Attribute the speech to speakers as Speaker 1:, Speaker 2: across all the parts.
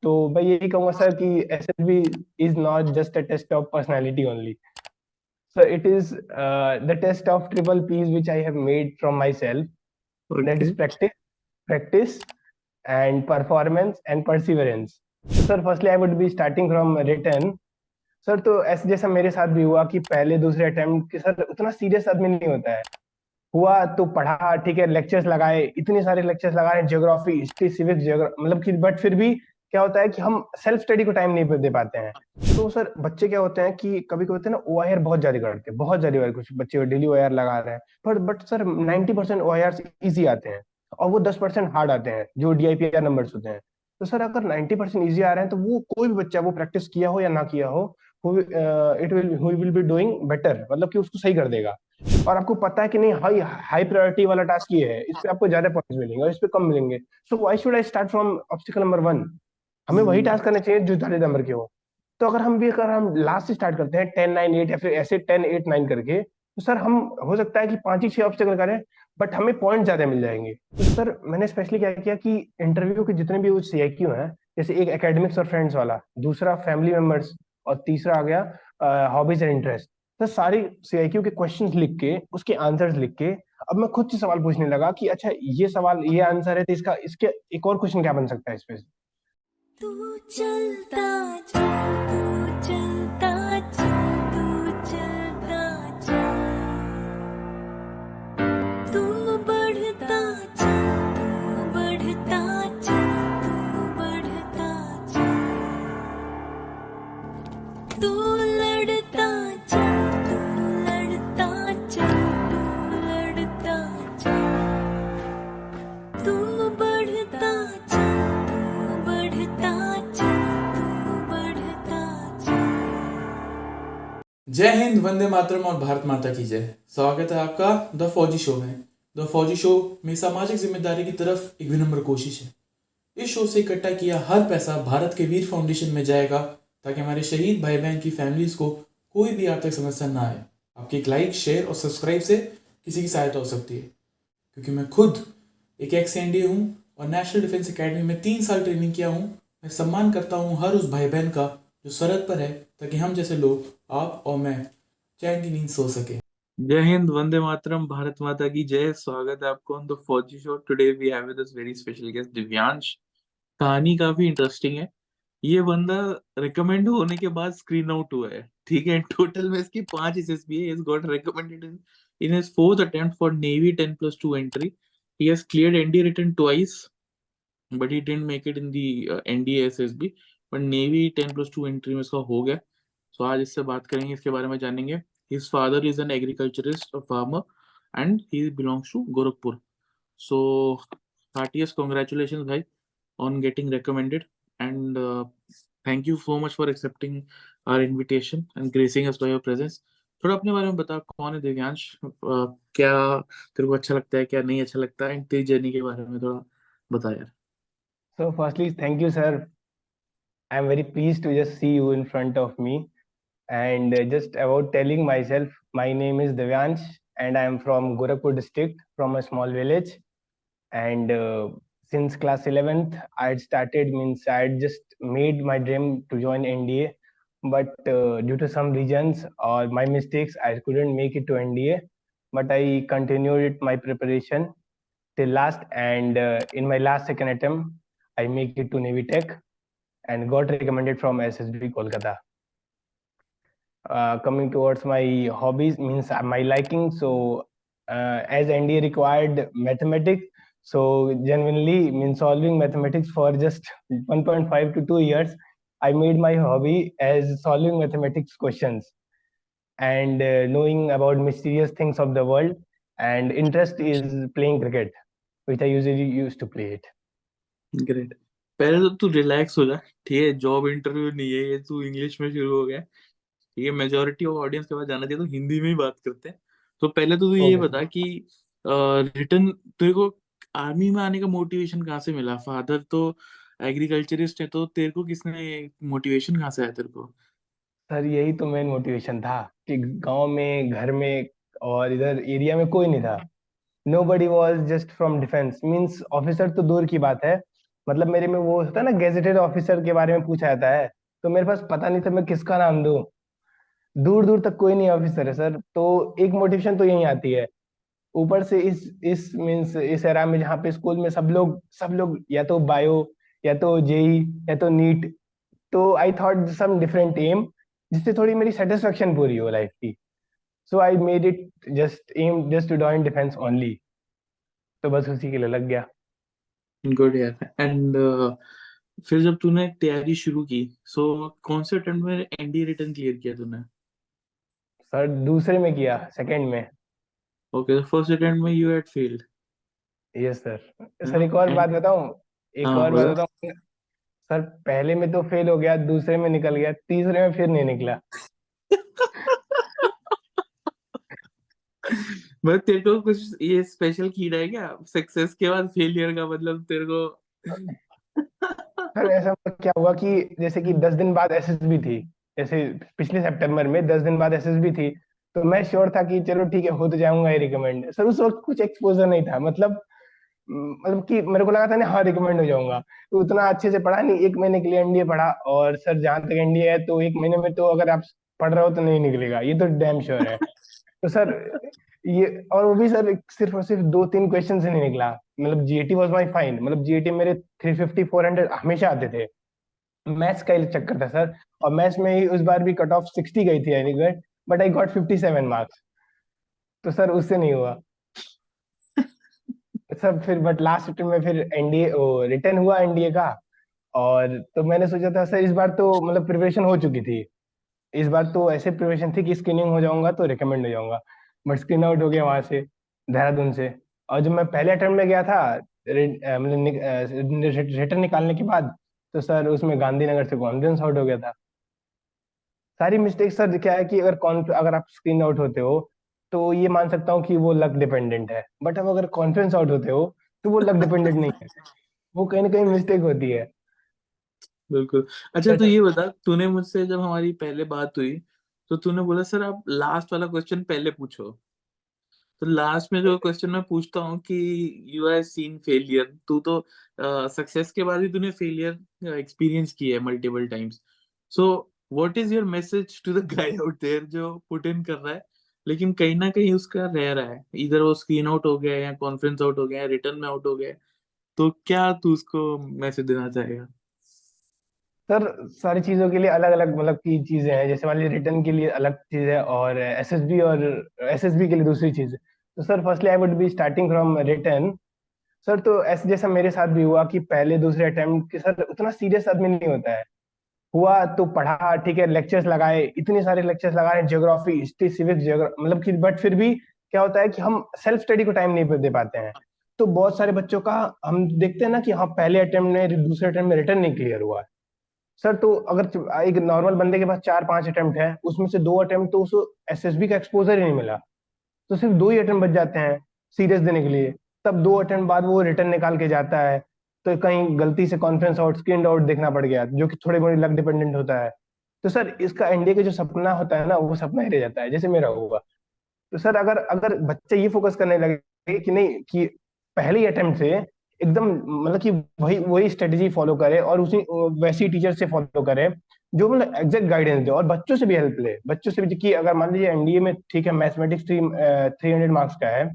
Speaker 1: तो मैं यही कहूंगा सर कि SSB is not just a test of personality only, so it is the test of triple P's which I have made from myself. That
Speaker 2: okay.
Speaker 1: is practice, and performance and perseverance. So, sir, firstly, I would be starting from written. Sir तो ऐसे जैसा मेरे साथ भी हुआ कि पहले दूसरे अटेम्प्ट के सर उतना सीरियस आदमी नहीं होता है। हुआ तो पढ़ा, ठीक है, लेक्चर्स लगाए, इतने सारे लेक्चर्स लगा रहे हैं, ज्योग्राफी, हिस्ट्री, सिविक्स, मतलब कि बट फिर भी क्या होता है कि हम सेल्फ स्टडी को टाइम नहीं दे पाते हैं। तो सर बच्चे क्या होते हैं कि कभी कभी होते हैं ना, ओआईआर बहुत ज्यादा करते हैं, बहुत ज्यादा, कुछ बच्चे डेली ओआईआर लगा रहे हैं, बट सर 90% ओआईआर इजी आते हैं और वो 10% हार्ड आते हैं जो डीआईपीआर नंबर्स होते हैं। तो सर अगर 90% इजी आ रहे हैं तो वो कोई भी बच्चा वो प्रैक्टिस किया हो या ना किया हो, विल बी डूइंग बेटर, मतलब कि उसको सही कर देगा। और आपको पता है कि नहीं, हाई हाई प्रायोरिटी वाला टास्क ये है, इस पे आपको ज्यादा पॉइंट्स मिलेंगे और इस पे कम मिलेंगे। So why should I start from obstacle number 1? हमें वही
Speaker 2: हम्म।
Speaker 1: टास्क करने चाहिए जो ज्यादा नंबर के हो। तो अगर हम लास्ट से स्टार्ट करते हैं 10 9 8 या फिर ऐसे 10 8 9 करके, तो सर हम हो सकता है कि 5 ही 6 ऑब्स्टिकल करें, बट हमें पॉइंट ज्यादा मिल जाएंगे। तो सर मैंने स्पेशली क्या किया कि इंटरव्यू के जितने भी सीआईक्यू हैं, जैसे एक एकेडमिक्स और फ्रेंड्स वाला, दूसरा फैमिली मेंबर्स, और तीसरा आ गया हॉबीज एंड इंटरेस्ट। तो सारी सीआईक्यू के क्वेश्चंस लिख के, उसके आंसर्स लिख के, अब मैं खुद से सवाल पूछने लगा कि अच्छा ये सवाल, ये आंसर है, तो इसका इसके एक और क्वेश्चन क्या बन सकता है इस पे।
Speaker 3: तू चलता चल, तू चलता चल, तू चलता चल, तू बढ़ता चल, तू बढ़ता चल, तू बढ़ता चल, तू लड़ता चल, तू लड़ता चल, तू लड़ता चल, तू बढ़ता चल, तू बढ़ता चल, तू बढ़ता चल।
Speaker 2: जय हिंद, वंदे मातरम और भारत माता की जय। स्वागत है आपका द फौजी शो में। द फौजी शो में सामाजिक जिम्मेदारी की तरफ एक विनम्र कोशिश है। इस शो से इकट्ठा किया हर पैसा भारत के वीर फाउंडेशन में जाएगा, ताकि हमारे शहीद भाई बहन की फैमिलीज को कोई भी आर्थिक समस्या ना आए। आपके एक लाइक, शेयर और सब्सक्राइब से किसी की सहायता हो सकती है, क्योंकि मैं खुद एक एक्स एनडीए हूँ और नेशनल डिफेंस एकेडमी में 3 साल ट्रेनिंग किया हूँ। मैं सम्मान करता हूँ हर उस भाई बहन का जो सरहद पर है, ताकि हम जैसे लोग, आप और मैं, चैन की नींद सो सके। जय हिंद, वंदे मातरम, भारत माता की जय। स्वागत है आपको on the Fauji show. Today we have with us very special guest Divyansh. कहानी काफी इंटरेस्टिंग है। ये बंदा रिकमेंड होने के बाद स्क्रीन आउट हुआ है, ठीक है। टोटल में इसकी 5 एसएसबी है। Got recommended in his fourth attempt for navy 10+2 entry. He has cleared NDA written twice, but he didn't make it in the NDA SSB. But Navy 10+2 entry में इसका हो गया। So आज इससे बात करेंगे, इसके बारे में जानेंगे। His father is an agriculturist, a farmer, and he belongs to Gorakhpur. So heartiest congratulations, bhai, on getting recommended, and thank you so much for accepting our invitation and gracing us by your presence. थोड़ा अपने बारे में बता, कौन है दिव्यांश? क्या तेरे को अच्छा लगता है, क्या नहीं अच्छा लगता है, तेरी जर्नी के बारे में थोड़ा बता यार।
Speaker 1: So firstly, thank you, sir. I'm very pleased to just see you in front of me. And just about telling myself, my name is Devyansh, and I am from Gorakhpur district, from a small village. And since class 11th, I had started, means I had just made my dream to join NDA. But due to some reasons or my mistakes, I couldn't make it to NDA. But I continued my preparation till last, and in my last second attempt, I make it to Navy Tech and got recommended from SSB Kolkata. Coming towards my hobbies, means my liking. So as NDA required mathematics, so genuinely means solving mathematics for just 1.5 to 2 years, I made my hobby as solving mathematics questions and knowing about mysterious things of the world. And interest is playing cricket, which I usually used to play it.
Speaker 2: Great. पहले तो तू relax हो जा, ठीक है। Job interview नहीं है ये, तू इंग्लिश में शुरू हो गया, ठीक है। मेजोरिटी ऑफ ऑडियंस के पास जाना चाहिए, तो हिंदी में ही बात करते हैं। तो पहले तो तू ये
Speaker 1: Okay,
Speaker 2: बता कि रिटर्न तेरे को आर्मी में आने का मोटिवेशन कहाँ से मिला? फादर तो एग्रीकल्चरिस्ट है, तो तेरे को किसने मोटिवेशन कहाँ से आया तेरे को?
Speaker 1: सर यही तो मेन मोटिवेशन था कि गांव में, घर में और इधर एरिया में कोई नहीं था। Nobody was just from defense, means officer तो दूर की बात है, मतलब मेरे में वो होता है ना, गेजेटेड ऑफिसर के बारे में पूछा जाता है, तो मेरे पास पता नहीं था मैं किसका नाम दूं। दूर दूर तक कोई नहीं ऑफिसर है सर, तो एक मोटिवेशन तो यही आती है। ऊपर से इस मीन्स इस एरा में जहाँ पे स्कूल में सब लोग या तो बायो, या तो जेई, या तो नीट। तो I thought some different aim, जिससे थोड़ी मेरी सेटिस्फेक्शन पूरी हो लाइफ की। So I made it just aim just to join defence only. तो बस उसी के लिए लग गया।
Speaker 2: गुड यार। एंड फिर जब तूने तैयारी शुरू की, सो कौन से अटेम्प्ट में एनडीए रिटर्न क्लियर किया तूने?
Speaker 1: सर दूसरे में किया, सेकंड में।
Speaker 2: ओके, फर्स्ट अटेम्प्ट में you had failed,
Speaker 1: yes sir.
Speaker 2: है
Speaker 1: सर
Speaker 2: ना?
Speaker 1: एक और
Speaker 2: एंड
Speaker 1: बात बताऊं, एक
Speaker 2: हाँ
Speaker 1: और बात
Speaker 2: बोला।
Speaker 1: बताऊं। सर पहले में तो फेल हो गया, दूसरे में निकल गया, तीसरे में फिर नहीं निकला।
Speaker 2: मैं तेरे को कुछ ये स्पेशल की रहा है क्या, सक्सेस के बाद फेलियर का मतलब तेरे को?
Speaker 1: सर ऐसा क्या हुआ कि जैसे कि 10 दिन बाद एसएसबी थी, जैसे पिछले सितंबर में 10 दिन बाद एसएसबी थी। तो मैं श्योर था कि चलो ठीक है, हो तो जाऊंगा ये रिकमेंड। सर उस वक्त कुछ एक्सपोजर नहीं था, मतलब कि मेरे को लगा था ना हाँ रिकमेंड हो जाऊंगा। तो उतना अच्छे से पढ़ा नहीं, 1 महीने के लिए एनडीए पढ़ा। और सर जहां तक एनडीए है, तो 1 महीने में तो अगर आप पढ़ रहे हो तो नहीं निकलेगा, ये तो डैम श्योर है। तो सर ये, और वो भी सर सिर्फ और सिर्फ 2-3 क्वेश्चन से नहीं निकला। मतलब जीएटी वॉज माई फाइन, मतलब जीएटी मेरे 350 400 हमेशा आते थे। मैथ्स का ही चक्कर था सर। और मैथ्स में ही उस बार भी कट ऑफ 60 गई थी I get, but I got 57 marks. तो सर उससे नहीं हुआ। सर फिर बट लास्ट अटेम्प्ट में फिर एनडीए रिटर्न हुआ एनडीए का। और तो मैंने सोचा था सर इस बार तो मतलब प्रिपरेशन हो चुकी थी। इस बार तो ऐसे प्रिपरेशन थी कि स्क्रीनिंग हो जाऊंगा तो रिकमेंड हो जाऊंगा। बट स्क्रीन आउट हो गया वहां से, देहरादून से। और जब मैं पहले अटेम्प्ट में गया था, मतलब रिटर्न निकालने के बाद, तो सर उसमें गांधीनगर से कॉन्फ्रेंस आउट हो गया था। सारी मिस्टेक सर क्या है कि अगर आप स्क्रीन आउट होते हो, तो ये मान सकता हूँ कि वो लक डिपेंडेंट है। बट अब अगर कॉन्फ्रेंस आउट होते हो, तो वो लक डिपेंडेंट नहीं है, वो कहीं ना कहीं मिस्टेक होती है।
Speaker 2: बिल्कुल। अच्छा, तो ये बता, तूने मुझसे जब हमारी पहले बात हुई तो तूने बोला सर आप लास्ट वाला क्वेश्चन पहले पूछो। तो लास्ट में जो क्वेश्चन मैं पूछता हूँ कि यू हैव सीन फेलियर, तू तो सक्सेस के बाद ही तूने फेलियर एक्सपीरियंस किया है multiple times. So what is your message to the guy out there जो पुट इन कर रहा है लेकिन कहीं ना कहीं उसका रह रहा है, इधर वो स्क्रीन आउट हो गया है या कॉन्फ्रेंस आउट हो गया है, रिटर्न में आउट हो गया है, तो क्या तू उसको मैसेज देना चाहेगा?
Speaker 1: सर सारी चीजों के लिए अलग अलग मतलब की चीजें हैं। जैसे मान लीजिए रिटर्न के लिए अलग चीज है, और एसएसबी के लिए दूसरी चीज है। तो sir firstly I would be starting from return. Sir तो ऐसे जैसा मेरे साथ भी हुआ कि पहले दूसरे अटेम्प्ट के सर उतना सीरियस आदमी नहीं होता है। हुआ तो पढ़ा, ठीक है, लेक्चर्स लगाए, इतने सारे लेक्चर्स लगाए, ज्योग्राफी, हिस्ट्री, सिविक्स, मतलब कि बट फिर भी क्या होता है कि हम सेल्फ स्टडी को टाइम नहीं दे पाते हैं। तो बहुत सारे बच्चों का हम देखते हैं ना कि हाँ पहले अटेम्प्ट में दूसरे अटेम्प्ट में रिटर्न नहीं क्लियर हुआ है। सर तो अगर एक नॉर्मल बंदे के पास 4-5 अटेम्प्ट है, उसमें से 2 अटेम्प्ट तो उसको एसएसबी का एक्सपोजर ही नहीं मिला, तो सिर्फ 2 ही अटेम्प्ट बच जाते हैं सीरियस देने के लिए। तब 2 अटेम्प्ट बाद वो रिटर्न निकाल के जाता है, तो कहीं गलती से कॉन्फ्रेंस आउट, स्क्रीन आउट देखना पड़ गया, जो कि थोड़ी बड़ी लक डिपेंडेंट होता है। तो सर इसका एनडीए का जो सपना होता है ना, वो सपना ही रह जाता है, जैसे मेरा हुआ। तो सर अगर अगर बच्चे ये फोकस करने लगे कि नहीं, कि पहले ही अटेम्प्ट से एकदम मतलब कि वही वही स्ट्रेटेजी फॉलो करे, और उसी वैसी टीचर से फॉलो करे जो मतलब एग्जैक्ट गाइडेंस दे, और बच्चों से भी हेल्प ले, बच्चों से भी कि अगर मान लीजिए एनडीए में ठीक है मैथमेटिक्स 300 मार्क्स का है।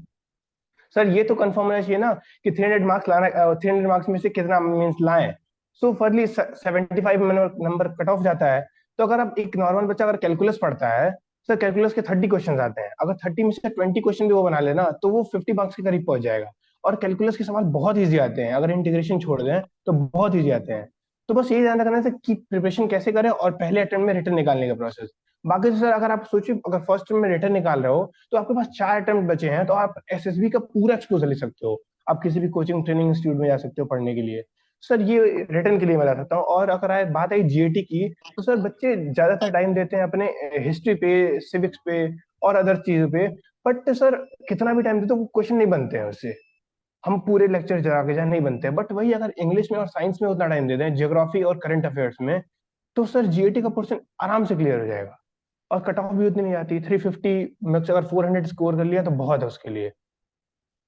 Speaker 1: सर ये तो कंफर्म होना चाहिए ना कि 300 मार्क्स लाना, 300 मार्क्स में से कितना मीन्स लाए। सो फर्ली 75 नंबर कट ऑफ जाता है। तो अगर आप एक नॉर्मल बच्चा अगर कैलकुलस पढ़ता है, सर कैलकुलस के 30 क्वेश्चन आते हैं, अगर 30 में से 20 क्वेश्चन भी वो बना लेना, तो वो 50 मार्क्स के करीब पहुंच जाएगा। और कैलकुलस के सवाल बहुत ईजी आते हैं, अगर इंटीग्रेशन छोड़ दें तो बहुत ईजी आते हैं। तो बस यही ध्यान रखना है कि प्रिपरेशन कैसे करें, और पहले अटेम्प्ट में रिटर्न निकालने का प्रोसेस। बाकी तो सर अगर आप सोचिए, अगर फर्स्ट में रिटर्न निकाल रहे हो, तो आपके पास 4 अटेम्प्ट बचे हैं, तो आप एसएसबी का पूरा एक्सपोजर ले सकते हो। आप किसी भी कोचिंग ट्रेनिंग इंस्टीट्यूट में जा सकते हो पढ़ने के लिए। सर ये रिटर्न के लिए मैं बता सकता हूँ। और अगर आए बात आई जीएटी की, तो सर बच्चे ज्यादातर टाइम देते हैं अपने हिस्ट्री पे, सिविक्स पे, और अदर चीजों पे। बट सर कितना भी टाइम देते वो क्वेश्चन नहीं बनते हैं उससे। हम पूरे लेक्चर जाके जा नहीं बनते, बट वही अगर इंग्लिश में और साइंस में उतना टाइम देते हैं, ज्योग्राफी और करंट अफेयर्स में, तो सर जीएटी का पोर्शन आराम से क्लियर हो जाएगा। और कट ऑफ भी उतनी नहीं आती, 350 में से अगर 400 स्कोर कर लिया तो बहुत है उसके लिए।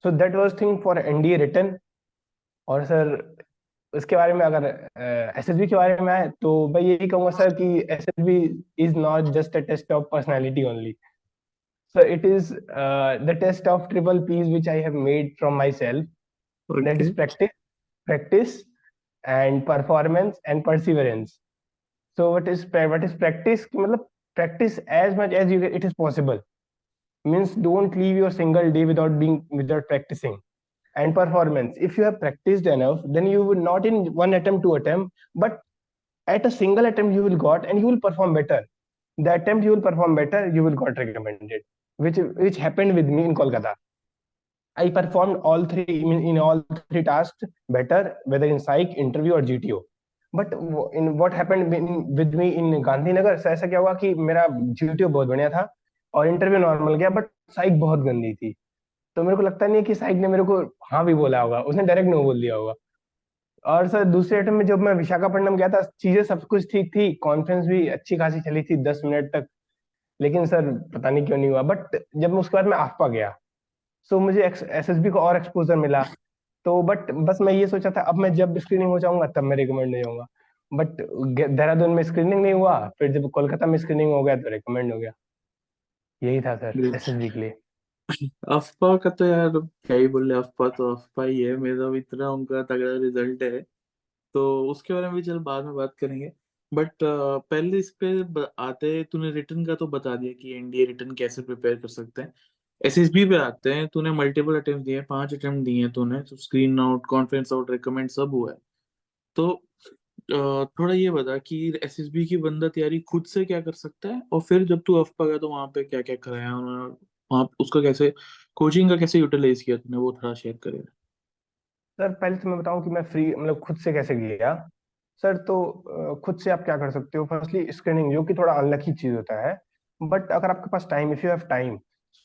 Speaker 1: So that was thing for NDA return. और सर उसके बारे में अगर एसएसबी के बारे में है तो मैं यही कहूंगा सर कि SSB is not just a test of personality only, so it is the test of triple P's which I have made from myself. That
Speaker 4: okay.
Speaker 1: is practice, and performance and perseverance. So what is practice? कि मतलब practice as much as it is possible. Means don't leave your single day without practicing. And performance. If you have practiced enough, then you will not in one attempt, two attempt, but at a single attempt you will got and you will perform better. The attempt you will perform better, you will got recommended, which happened with me in Kolkata. I performed all three in all three tasks better, whether in psych, interview or GTO. But in what happened with me in Gandhinagar से ऐसा क्या हुआ कि मेरा GTO बहुत बढ़िया था और इंटरव्यू नॉर्मल गया, बट साइक बहुत गंदी थी। तो मेरे को लगता नहीं है कि साइक ने मेरे को हाँ भी बोला होगा, उसने डायरेक्ट नो बोल दिया होगा। और सर दूसरे अटेम्प्ट में जब मैं विशाखापट्टनम गया था, चीजें सब कुछ ठीक थी, कॉन्फ्रेंस भी अच्छी खासी चली थी 10 मिनट तक, लेकिन सर पता नहीं क्यों नहीं हुआ। बट जब मैं उसके बाद में AFPA गया, सो मुझे एसएसबी को और एक्सपोजर मिला। तो बट बस मैं ये सोचा था अब मैं जब स्क्रीनिंग हो जाऊंगा तब मैं रिकमेंड नहीं होऊंगा, बट देहरादून में स्क्रीनिंग नहीं हुआ, फिर जब कोलकाता में स्क्रीनिंग हो गया तो रिकमेंड हो गया। यही था सर
Speaker 4: ग्रेट।
Speaker 1: एसएसबी के लिए।
Speaker 4: अफवाह का तो यार क्या ही बोले, अफवाह तो अफवाह ही है। मेरा भी इतना उनका तगड़ा रिजल्ट है तो उसके बारे में भी चल बाद में बात करेंगे। बट पहले इस पे आते हैं। तूने रिटर्न का तो बता दिया कि एनडीए रिटर्न कैसे प्रिपेयर कर सकते हैं। एसएसबी पे आते हैं। तूने मल्टीपल अटेम्प्ट दिए, 5 अटेम्प्ट दिए हैं तूने, तो screen out, conference out, recommend सब हुआ है। तो थोड़ा ये बता कि एसएसबी की बंदा तैयारी खुद से क्या कर सकता है, और फिर जब तू अफपा गया तो वहां पे क्या क्या कराया उन्होंने, वहां उसका कैसे कोचिंग का कैसे यूटिलाइज किया तूने, वो थोड़ा शेयर करेगा।
Speaker 1: सर पहले तो मैं बताऊं कि मैं फ्री मतलब खुद से कैसे गया। सर तो खुद से आप क्या कर सकते हो, फर्स्टली स्क्रीनिंग, जो कि थोड़ा अनलकी चीज होता है, बट अगर आपके पास time, if you have time.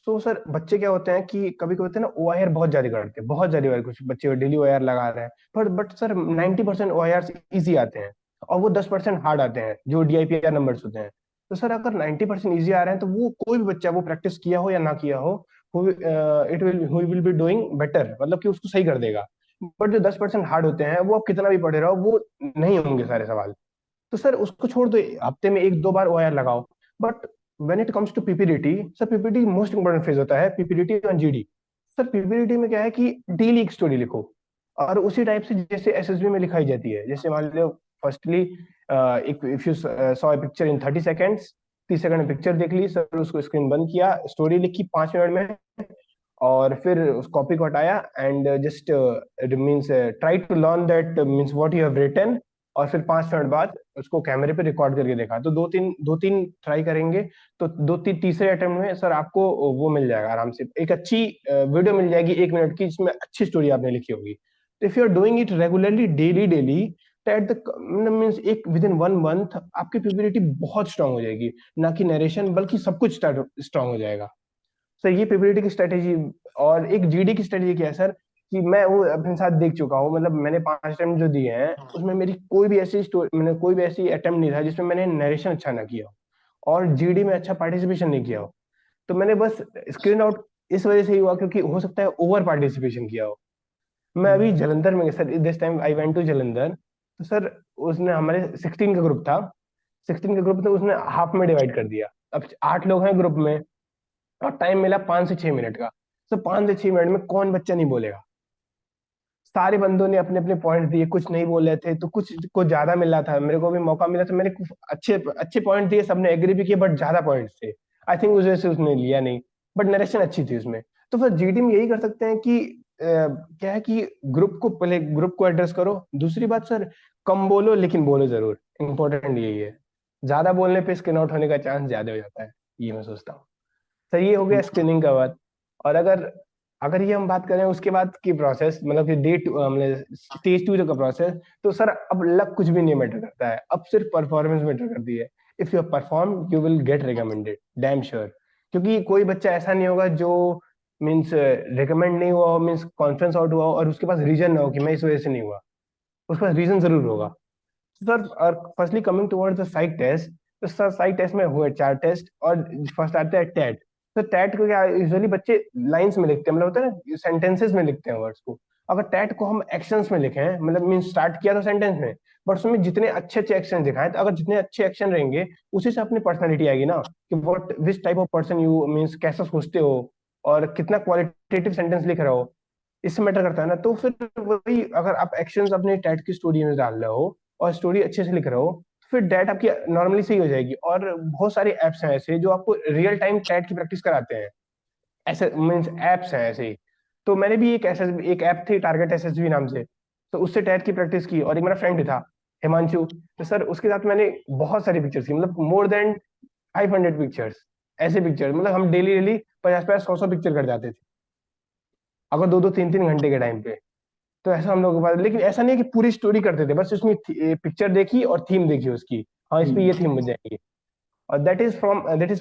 Speaker 1: तो सर बच्चे क्या होते हैं कि कभी कभी होते हैं ना OIR बहुत ज्यादा करते हैं, बहुत ज्यादा बार कुछ बच्चे डेली OIR लगा रहे हैं, पर बट सर 90% OIR इजी आते हैं और वो 10% हार्ड आते हैं जो DIPR नंबर्स होते हैं। तो सर अगर 90% इजी आ रहे हैं तो वो कोई भी बच्चा वो प्रैक्टिस किया हो या ना किया हो, it will be doing better, मतलब कि उसको सही कर देगा। बट जो 10% हार्ड होते हैं वो आप कितना भी पढ़े रहो वो नहीं होंगे सारे सवाल। तो सर उसको छोड़ दो, हफ्ते में एक दो बार OIR लगाओ। But when it comes to PPDT, sir PPDT most important phase होता है, पीपीडीटी और जीडी। सर पीपीडीटी में क्या है कि डेली एक स्टोरी लिखो और उसी टाइप से जैसे एसएसबी में लिखाई जाती है। जैसे मान लो firstly if you saw a picture in 30 seconds, 30 second में पिक्चर देख ली सर, उसको स्क्रीन बंद किया, स्टोरी लिखी 5 मिनट में, और फिर उस कॉपी को हटाया and just means try to learn that means what you have written, और फिर 5 मिनट बाद उसको कैमरे पे रिकॉर्ड करके देखा। तो दो तीन ट्राई करेंगे तो तीसरे अटेम्प्ट में सर आपको वो मिल जाएगा, आराम से एक अच्छी वीडियो मिल जाएगी 1 मिनट की, जिसमें अच्छी स्टोरी आपने लिखी होगी। तो if you are doing it regularly daily daily, that the means एक विद इन 1 मंथ आपकी प्यूबिलिटी बहुत स्ट्रांग हो जाएगी, ना कि नरेशन बल्कि सब कुछ स्ट्रांग हो जाएगा। सर ये पीपीटी की स्ट्रेटेजी। और एक जीडी की स्ट्रेटेजी क्या है सर, कि मैं वो अपने साथ देख चुका हूँ, मतलब मैंने 5 अटेम्प्ट जो दिए हैं उसमें मेरी कोई भी ऐसी मैंने कोई भी ऐसी अटेम्प्ट नहीं था जिसमें मैंने नरेशन अच्छा ना किया हो और जीडी में अच्छा पार्टिसिपेशन नहीं किया हो। तो मैंने बस स्क्रीन आउट इस वजह से ही हुआ क्योंकि हो सकता है ओवर पार्टिसिपेशन किया हो। मैं अभी जलंधर में sir, this time I went to Jalandhar. तो सर उसने हमारे 16 का ग्रुप था, 16 का ग्रुप था, उसने हाफ में डिवाइड कर दिया। अब 8 लोग हैं ग्रुप में और टाइम मिला 5 से 6 मिनट का। तो 5 से 6 मिनट में कौन बच्चा नहीं बोलेगा। सारे बंदों ने अपने अपने पॉइंट दिए, कुछ नहीं बोल रहे थे तो कुछ को ज्यादा मिला था, मेरे को भी मौका मिला तो मैंने कुछ अच्छे अच्छे पॉइंट दिए, सबने एग्री भी किए, बट ज्यादा पॉइंट्स थे। आई थिंक उस वजह से उसने लिया नहीं, बट नरेशन अच्छी थी उसमें। तो फिर जीडी में यही कर सकते हैं कि क्या है कि ग्रुप को पहले ग्रुप को एड्रेस करो। दूसरी बात सर, कम बोलो लेकिन बोलो जरूर, इंपॉर्टेंट यही है। ज्यादा बोलने पे स्क्रीन आउट होने का चांस ज्यादा हो जाता है, ये मैं सोचता हूँ। सर ये हो गया स्क्रीनिंग का बात। और अगर अगर ये हम बात करें उसके बाद की प्रोसेस, मतलब कि मतलब स्टेज 2 का प्रोसेस, तो सर अब लक कुछ भी नहीं मैटर करता है, अब सिर्फ परफॉर्मेंस मैटर करती है। If you perform you will get recommended, damn sure. क्योंकि कोई बच्चा ऐसा नहीं होगा जो मीन्स रिकमेंड नहीं हुआ हो, मीन्स कॉन्फ्रेंस आउट हुआ हो और उसके पास रीजन ना हो कि मैं इस वजह से नहीं हुआ, उसके पास रीजन जरूर होगा। सर और firstly coming towards the psych test, तो सर साइक टेस्ट में हुए 4 टेस्ट और फर्स्ट आता है टैट। तो टैट को क्या यूजुअली बच्चे लाइंस में लिखते हैं, मतलब होता है ना सेंटेंसेस में लिखते हैं वर्ड्स को। अगर टैट को हम एक्शंस में लिखें, मतलब मीन स्टार्ट किया तो सेंटेंस में, बट उसमें जितने अच्छे अच्छे एक्शन दिखाएं, तो अगर जितने अच्छे एक्शन रहेंगे उसी से अपनी पर्सनैलिटी आएगी ना, कि what which type of person you means, कैसा सोचते हो और कितना क्वालिटेटिव सेंटेंस लिख रहे हो, इससे मैटर करता है ना। तो फिर वही, अगर आप एक्शंस अपने टैट की स्टोरी में डाल रहे हो और स्टोरी अच्छे से लिख रहे हो, तो फिर डैट आपकी नॉर्मली सही हो जाएगी। और बहुत सारे एप्स हैं ऐसे जो आपको रियल टाइम टैट की प्रैक्टिस कराते हैं, ऐसे मीन्स एप्स हैं ऐसे ही। तो मैंने भी एक ऐप थी टारगेट एसएसबी नाम से, तो उससे टैट की प्रैक्टिस की। और एक मेरा फ्रेंड भी था हिमांशु, तो सर उसके साथ मैंने बहुत सारी पिक्चर्स की, मतलब मोर देन 500 पिक्चर्स, ऐसे पिक्चर, मतलब हम डेली डेली 50-50 100-100 पिक्चर कर जाते थे, अगर 2-2 3-3 घंटे के टाइम पे। तो ऐसा हम लोगों के पास, लेकिन ऐसा नहीं है कि पूरी स्टोरी करते थे, बस उसमें पिक्चर देखी और थीम देखी उसकी, हाँ इस पे ये थीम बन जाएगी। और that is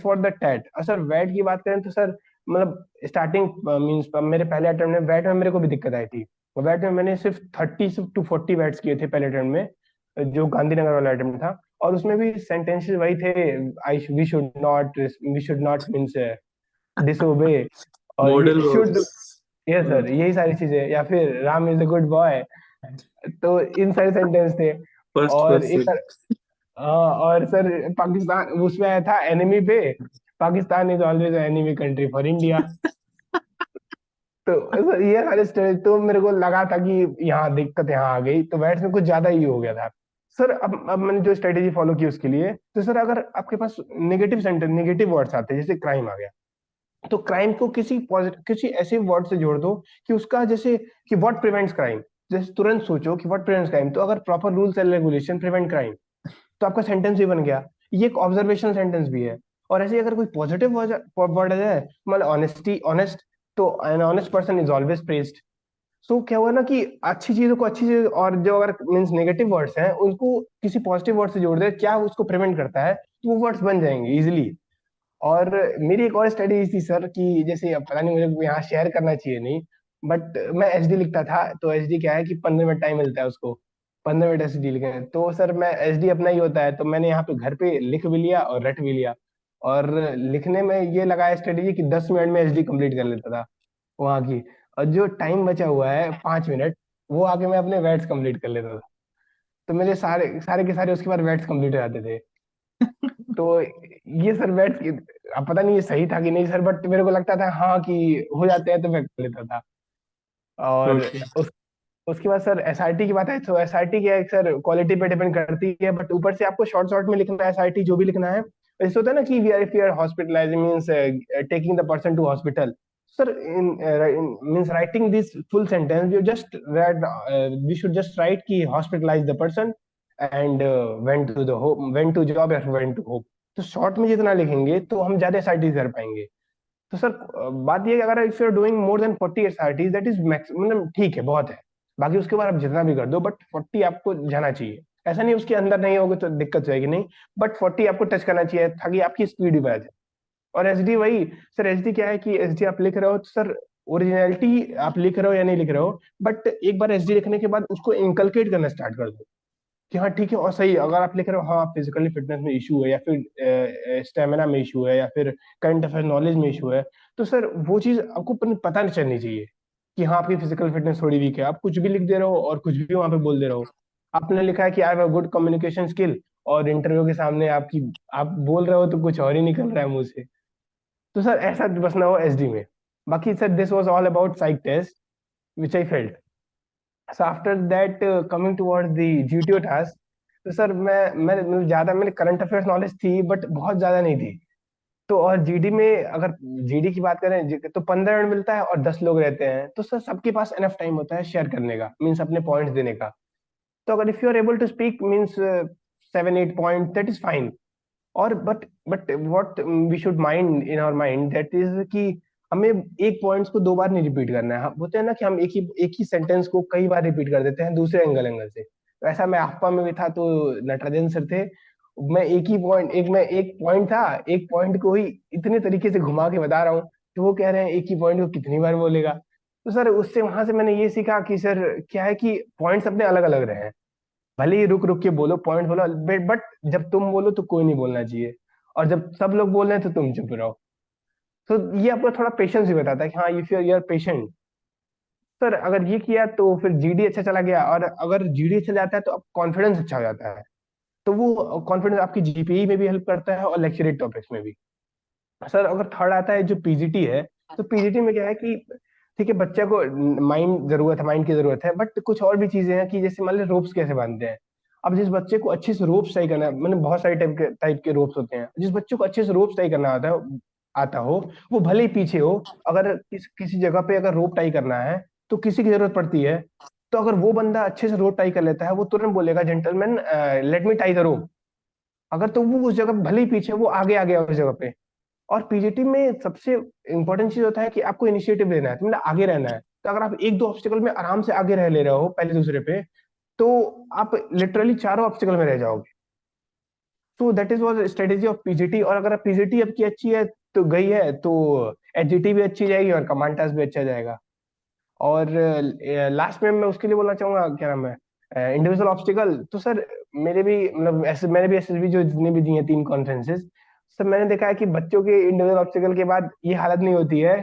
Speaker 1: for the TAT. और सर वैट की बात करें तो सर, मतलब स्टार्टिंग मींस मेरे पहले अटेम्प्ट में वैट में मेरे को भी दिक्कत आई थी। वैट में मैंने सिर्फ 30 to 40 वैट्स किए थे पहले अटेम्प्ट में, जो गांधीनगर वाला अटेम्प्ट था। और उसमें भी सेंटेंसेस वही थे, I we should not means disobey, और
Speaker 4: modal
Speaker 1: should,
Speaker 4: verbs.
Speaker 1: Yes sir, यही सारी चीजें, या फिर Ram is a good boy. तो इन सारे सेंटेंस थे।
Speaker 4: फर्स्ट
Speaker 1: और एक
Speaker 4: पर्सन।
Speaker 1: हाँ, और सर पाकिस्तान उसमें आया था एनिमी पे, Pakistan is always enemy country for India. तो सर ये सारे स्टोरी, तो मेरे को लगा था कि यहाँ दिक्कत यहाँ आ गई, तो वैट्स में कुछ ज्यादा ही हो गया था। सर अब मैंने जो स्ट्रेटेजी फॉलो की उसके लिए, तो सर अगर आपके पास नेगेटिव सेंटेंस, नेगेटिव वर्ड्स आते हैं, जैसे क्राइम आ गया, तो क्राइम को किसी पॉजिटिव, किसी ऐसे वर्ड से जोड़ दो कि उसका, जैसे कि व्हाट प्रिवेंट्स क्राइम, जैसे तुरंत सोचो कि व्हाट प्रिवेंट्स क्राइम, तो अगर proper rules and regulation prevent crime, तो आपका सेंटेंस भी बन गया। ये एक ऑब्जर्वेशन सेंटेंस भी है। और ऐसे ही अगर कोई पॉजिटिव वर्ड है, मतलब ऑनेस्टी, ऑनेस्ट, तो an honest person is always praised. So क्या हुआ ना कि अच्छी चीजों को अच्छी चीज, और जो अगर मीन्स नेगेटिव वर्ड्स हैं उनको किसी पॉजिटिव वर्ड से जोड़ दे, क्या उसको प्रिवेंट करता है, तो वो वर्ड्स बन जाएंगे इजिली। और मेरी एक और स्टडी थी सर, कि जैसे अब पता नहीं मुझे यहाँ शेयर करना चाहिए नहीं, बट मैं एचडी लिखता था। तो एचडी क्या है कि 15 मिनट टाइम मिलता है उसको, 15 मिनट एचडी लिखे, तो सर मैं एचडी अपना ही होता है, तो मैंने यहाँ पे घर पे लिख भी लिया और रट भी लिया। और लिखने में ये लगाया स्ट्रेटेजी कि 10 मिनट में एचडी कंप्लीट कर लेता था वहाँ की। और जो टाइम बचा हुआ है 5 मिनट, वो आके मैं अपने वेट्स कंप्लीट कर लेता था। तो मेरे सारे सारे के सारे उसके बाद वेट्स कंप्लीट हो जाते थे। तो ये सर बैठ के, अब पता नहीं ये सही था कि नहीं सर, बट मेरे को लगता था हाँ कि हो जाते हैं, तो मैं कर लेता था। और
Speaker 4: ओके।
Speaker 1: उसके बाद सर एसआरटी की बात है, तो एसआरटी क्या है सर, क्वालिटी पे डिपेंड करती है, बट ऊपर से आपको शॉर्ट शॉर्ट में लिखना है एसआरटी, जो भी लिखना है। ऐसे होता है ना कि we are, if you are hospitalising means taking the person to hospital, sir in means writing this full sentence, you just write, we should just write कि hospitalise the person and went to the home, went to job, या went to home. तो short में जितना लिखेंगे तो हम ज्यादा SRT कर पाएंगे। तो सर बात ये है कि अगर if you are doing more than 40 SRTs, that is max, मतलब ठीक है, बहुत है। बाकी उसके बाद आप जितना भी कर दो, बट 40 आपको जाना चाहिए। ऐसा नहीं उसके अंदर नहीं होगा तो दिक्कत जाएगी, नहीं, बट 40 आपको टच करना चाहिए, ताकि आपकी स्पीड भी बढ़ जाए। और एचडी वही, सर एचडी क्या है कि एचडी आप लिख रहे हो, तो सर ओरिजिनलिटी आप लिख रहे हो या नहीं लिख रहे हो, बट एक बार एचडी लिखने के बाद उसको इंकलकेट करना स्टार्ट कर दो, कि हाँ ठीक है। और सही, अगर आप लिख रहे हो हाँ फिजिकली फिटनेस में इशू है, या फिर स्टेमिना में इशू है, या फिर करंट अफेयर नॉलेज में इशू है, तो सर वो चीज आपको पता नहीं चलनी चाहिए कि हाँ आपकी फिजिकल फिटनेस थोड़ी वीक है। आप कुछ भी लिख दे रहे हो और कुछ भी वहां पे बोल दे रहे हो। आपने लिखा है कि I have a good communication skill, और इंटरव्यू के सामने आपकी, आप बोल रहे हो तो कुछ और ही निकल रहा है मुंह से। तो सर ऐसा बस ना हो एसडी में। बाकी sir this was all about psych test which I felt. So after that, coming towards the GTO task, तो सर मैं ज्यादा, मैंने करंट अफेयर्स नॉलेज थी बट बहुत ज्यादा नहीं थी। तो और जीडी में, अगर जीडी की बात करें तो 15 मिनट मिलता है और 10 लोग रहते हैं, तो सर सबके पास एनफ टाइम होता है शेयर करने का, मीन्स अपने पॉइंट्स देने का। तो अगर if you are able to speak means 7-8 point, that is fine. और but what we should mind in our mind, that is कि हमें एक पॉइंट्स को 2 बार नहीं रिपीट करना है। होते हैं ना कि हम एक ही सेंटेंस को कई बार रिपीट कर देते हैं दूसरे एंगल से। तो ऐसा मैं आफ्पा में भी था, तो नटराजन सर थे, मैं एक पॉइंट था, एक पॉइंट को ही इतने तरीके से घुमा के बता रहा हूँ, तो वो कह रहे हैं एक ही पॉइंट को कितनी बार बोलेगा। तो सर उससे, वहां से मैंने ये सीखा कि सर क्या है कि पॉइंट्स अपने अलग अलग रहे हैं, भले ही रुक रुक के बोलो, पॉइंट बोलो, बट जब तुम बोलो तो कोई नहीं बोलना चाहिए, और जब सब लोग बोल रहे हैं तो तुम चुप रहो। तो ये आपको थोड़ा पेशेंस भी बताता है कि हाँ, if you are patient, sir अगर ये किया तो फिर जीडी अच्छा चला गया, और अगर जीडी अच्छा जाता है तो अब कॉन्फिडेंस अच्छा हो जाता है। तो वो कॉन्फिडेंस आपकी जीपीई में भी हेल्प करता है और लेक्चरेट टॉपिक्स में भी। सर अगर थर्ड आता है जो पीजीटी है, तो पीजीटी में क्या है कि ठीक है, बच्चे को माइंड की जरूरत है, बट कुछ और भी चीजें हैं कि जैसे मान लो रोप्स कैसे बांधते हैं। अब जिस बच्चे को अच्छे से रोप्स तय करना है, मैंने बहुत सारे टाइप के रोप्स होते हैं, जिस बच्चे को अच्छे से रोप्स तय करना आता हो, वो भले ही पीछे हो, अगर किसी जगह पे अगर रोप टाई करना है तो किसी की जरूरत पड़ती है, तो अगर वो बंदा अच्छे से रोप टाई कर लेता है, वो तुरंत बोलेगा gentleman let me tie the rope. अगर तो वो उस जगह भले ही पीछे, वो आगे आ गया उस जगह पे। और पीजीटी में सबसे इंपॉर्टेंट चीज होता है कि आपको इनिशिएटिव लेना है, तो मतलब आगे रहना है। तो अगर आप एक दो ऑब्स्टिकल में आराम से आगे रह ले रहे हो पहले दूसरे पे, तो आप लिटरली चारों ऑब्स्टिकल में रह जाओगे। तो that is was strategy of PGT. और अगर पीजीटी आपकी अच्छी है तो गई है, तो एचजीटी भी अच्छी जाएगी और कमांड टास्क भी अच्छा जाएगा। और लास्ट में मैं उसके लिए बोलना चाहूंगा, क्या नाम है, इंडिविजुअल ऑब्स्टिकल। तो सर मेरे भी मतलब ऐसे मैंने भी एसएसबी जो जितने भी दिए हैं 3 कॉन्फ्रेंसेस, सब मैंने देखा है कि बच्चों के इंडिविजुअल ऑब्स्टिकल के बाद ये हालत नहीं होती है